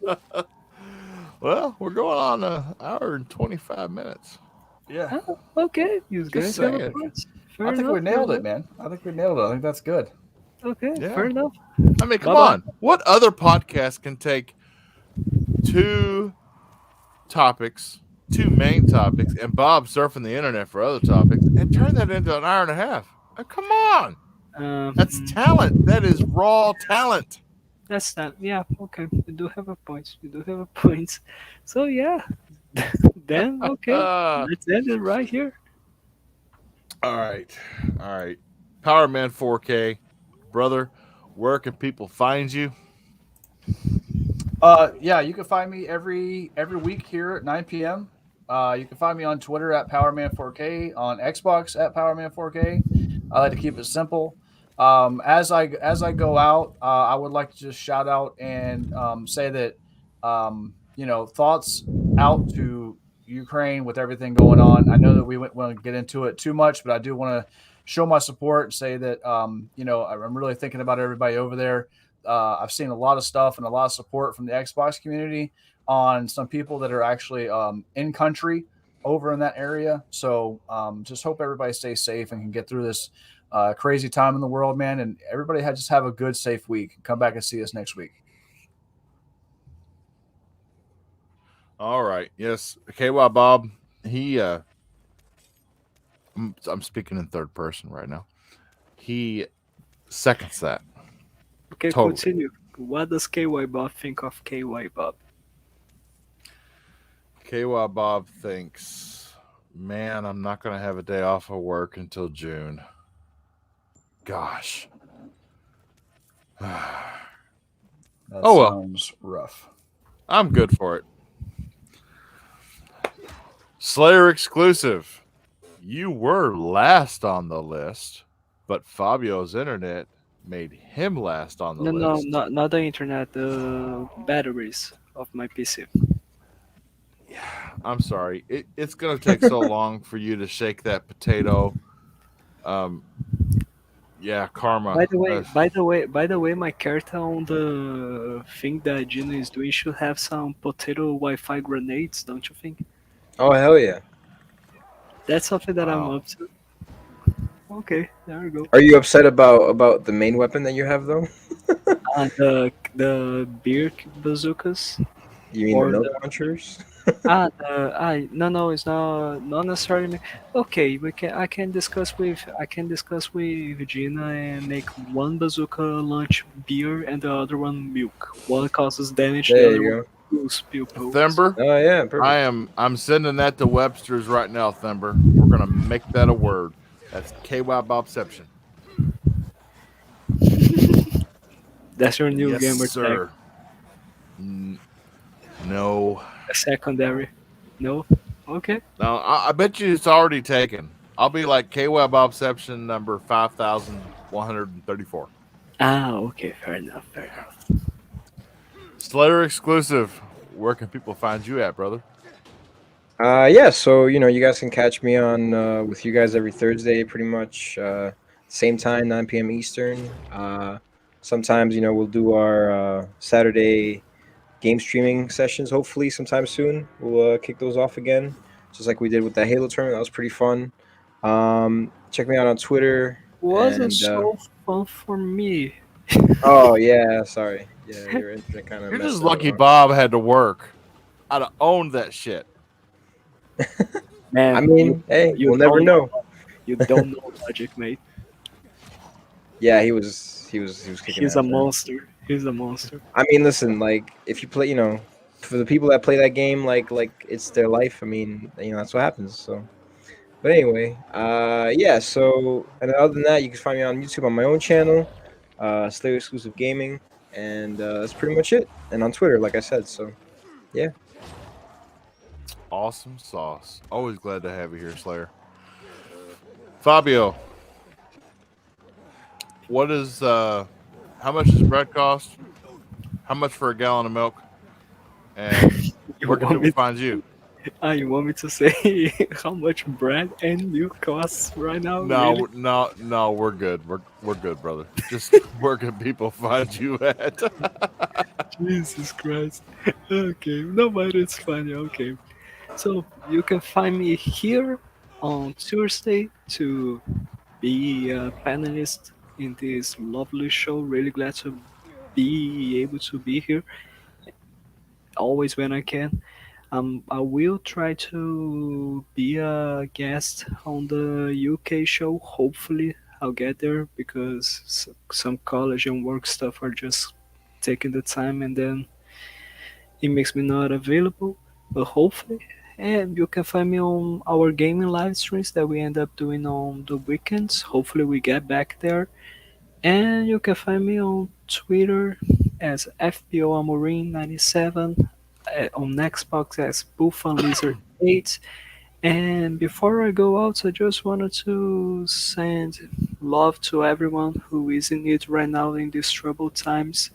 Well, we're going on an hour and 25 minutes. Yeah. Oh, okay, you guys have a saying. point. I Fair think enough, we nailed fair it, man. I think we nailed it. I think that's good. enough. Okay, Yeah. fair enough. I mean, come Bye-bye. on. What other podcast can take two topics, two main topics, and Bob surfing the internet for other topics and turn that into an hour and a half? Come on. That's talent. That is raw talent. That's that. Yeah, okay. You do have a point. So yeah, then okay, let's end it right here. All right. All right. Power Man 4K. Brother, where can people find you? Yeah, you can find me every week here at 9 p.m. You can find me on Twitter at PowerMan4K, on Xbox at PowerMan4K. I like to keep it simple. As I go out, I would like to just shout out and say that thoughts out to Ukraine with everything going on. I know that we won't want to get into it too much, but I do want to show my support and say that I'm really thinking about everybody over there. I've seen a lot of stuff and a lot of support from the Xbox community on some people that are actually in country over in that area. So just hope everybody stays safe and can get through this crazy time in the world, man. And everybody just have a good, safe week. Come back and see us next week. All right. Yes. KY Bob, he, I'm speaking in third person right now. He seconds that Okay, totally. continue. What does KY Bob think of KY Bob? KY Bob thinks, man, I'm not going to have a day off of work until June. Gosh. That Oh, well. sounds rough. I'm good for it. Slayer exclusive. You were last on the list, but Fabio's internet made him last on the No, no, list. not the internet. The batteries of my PC. I'm sorry. It's going to take so long for you to shake that potato. Um, yeah, karma. By the way, my character on the thing that Gina is doing should have some potato Wi-Fi grenades, don't you think? Oh hell yeah! That's something that I'm Wow. up to. Okay, there we go. Are you upset about the main weapon that you have though? The beer bazookas You mean the or milk the launchers? no, it's not necessarily. Okay, I can discuss with Gina and make one bazooka launch beer and the other one milk. One causes damage, the There other you one go. kills people. Thember, Oh yeah, perfect. I'm sending that to Webster's right now, Thember. We're going to make that a word. That's KY Bobception. That's your new Yes, gamer tag. sir. N- no. A secondary. No? Okay. No, I bet you it's already taken. I'll be like KY Bobception number 5,134. Okay, fair enough, fair enough. Slayer exclusive. Where can people find you at, brother? Yeah, so you guys can catch me on with you guys every Thursday, pretty much same time, 9 p.m. Eastern. Sometimes we'll do our Saturday game streaming sessions. Hopefully, sometime soon we'll kick those off again, just like we did with that Halo tournament. That was pretty fun. Check me out on Twitter Wasn't and so fun for me. oh yeah, sorry, yeah, your internet kind of You're just messed up. lucky Bob had to work. I'd have owned that shit. I Man, mean, hey, you we'll never don't know. you don't know logic, mate. Yeah, he was kicking He's a ass, man. monster. He's a monster. I mean, listen, like if you play, for the people that play that game, like it's their life. I mean, that's what happens. So, but anyway, yeah. So, and other than that, you can find me on YouTube on my own channel, Slayer Exclusive Gaming, and that's pretty much it. And on Twitter, like I said. So, yeah. Awesome sauce. Always glad to have you here, Slayer. Fabio, what is how much does bread cost? How much for a gallon of milk? And You where can want people me? find you? You want me to say how much bread and milk costs right now? Really? No, we're good. We're good, brother. Just where can people find you at? Jesus Christ. Okay, no matter, it's funny. Okay, so you can find me here on Tuesday to be a panelist in this lovely show. Really glad to be able to be here always when I can. I will try to be a guest on the UK show. Hopefully, I'll get there because some college and work stuff are just taking the time, and then it makes me not available. But hopefully, and you can find me on our gaming live streams that we end up doing on the weekends. Hopefully, we get back there. And you can find me on Twitter as FBO Amorim 97, on Xbox as Buffon Lizard 8. And before I go out, I just wanted to send love to everyone who is in need right now in these troubled times.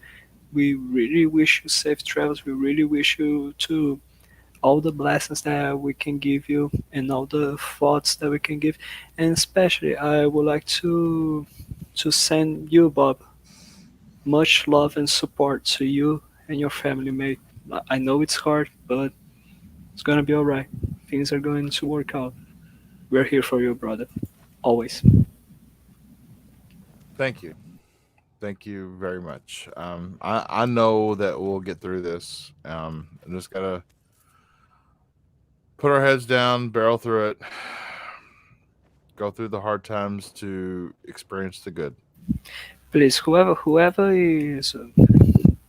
We really wish you safe travels. We really wish you to all the blessings that we can give you and all the thoughts that we can give. And especially, I would like to send you, Bob, much love and support to you and your family, mate. I know it's hard, but it's gonna be alright. Things are going to work out. We're here for you, brother. Always. Thank you. Thank you very much. I know that we'll get through this. And just gotta put our heads down, barrel through it, go through the hard times to experience the good. Please, whoever is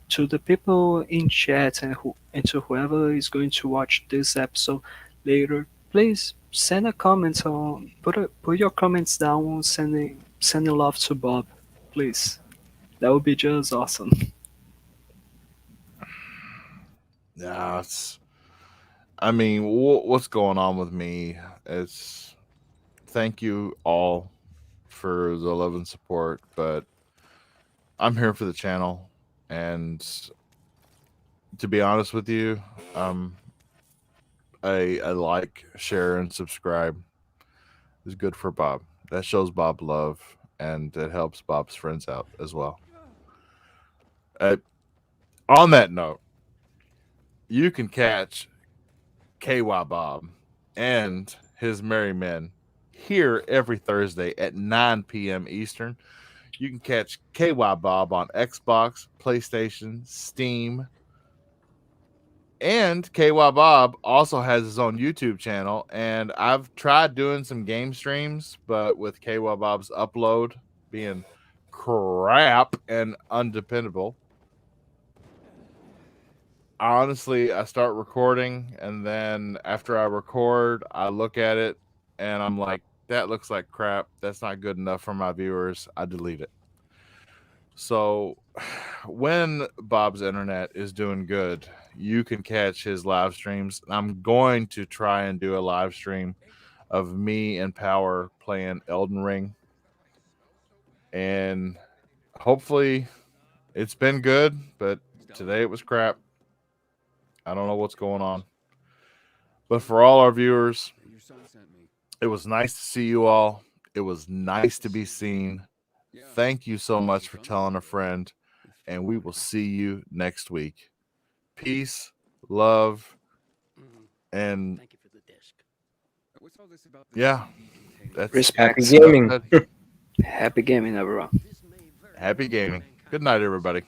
to the people in chat and to whoever is going to watch this episode later, please send a comment on put your comments down on sending love to Bob, please. That would be just awesome. Yeah, I mean, what's going on with me is thank you all for the love and support, but I'm here for the channel, and to be honest with you, a like, share, and subscribe is good for Bob. That shows Bob love, and it helps Bob's friends out as well. On that note, you can catch K.Y Bob and his merry men here every Thursday at 9 p.m. Eastern. You can catch K.Y Bob on Xbox, PlayStation, Steam, and K.Y Bob also has his own YouTube channel. And I've tried doing some game streams, but with K.Y Bob's upload being crap and undependable, honestly, I start recording, and then after I record, I look at it, and I'm like, that looks like crap. That's not good enough for my viewers. I delete it. So when Bob's internet is doing good, you can catch his live streams. I'm going to try and do a live stream of me and Power playing Elden Ring. And hopefully it's been good, but today it was crap. I don't know what's going on. But for all our viewers, it was nice to see you all. It was nice to be seen. Thank you so much for telling a friend, and we will see you next week. Peace, love, and yeah, that's Respect. Happy gaming. Happy gaming, everyone. happy gaming. Good night, everybody.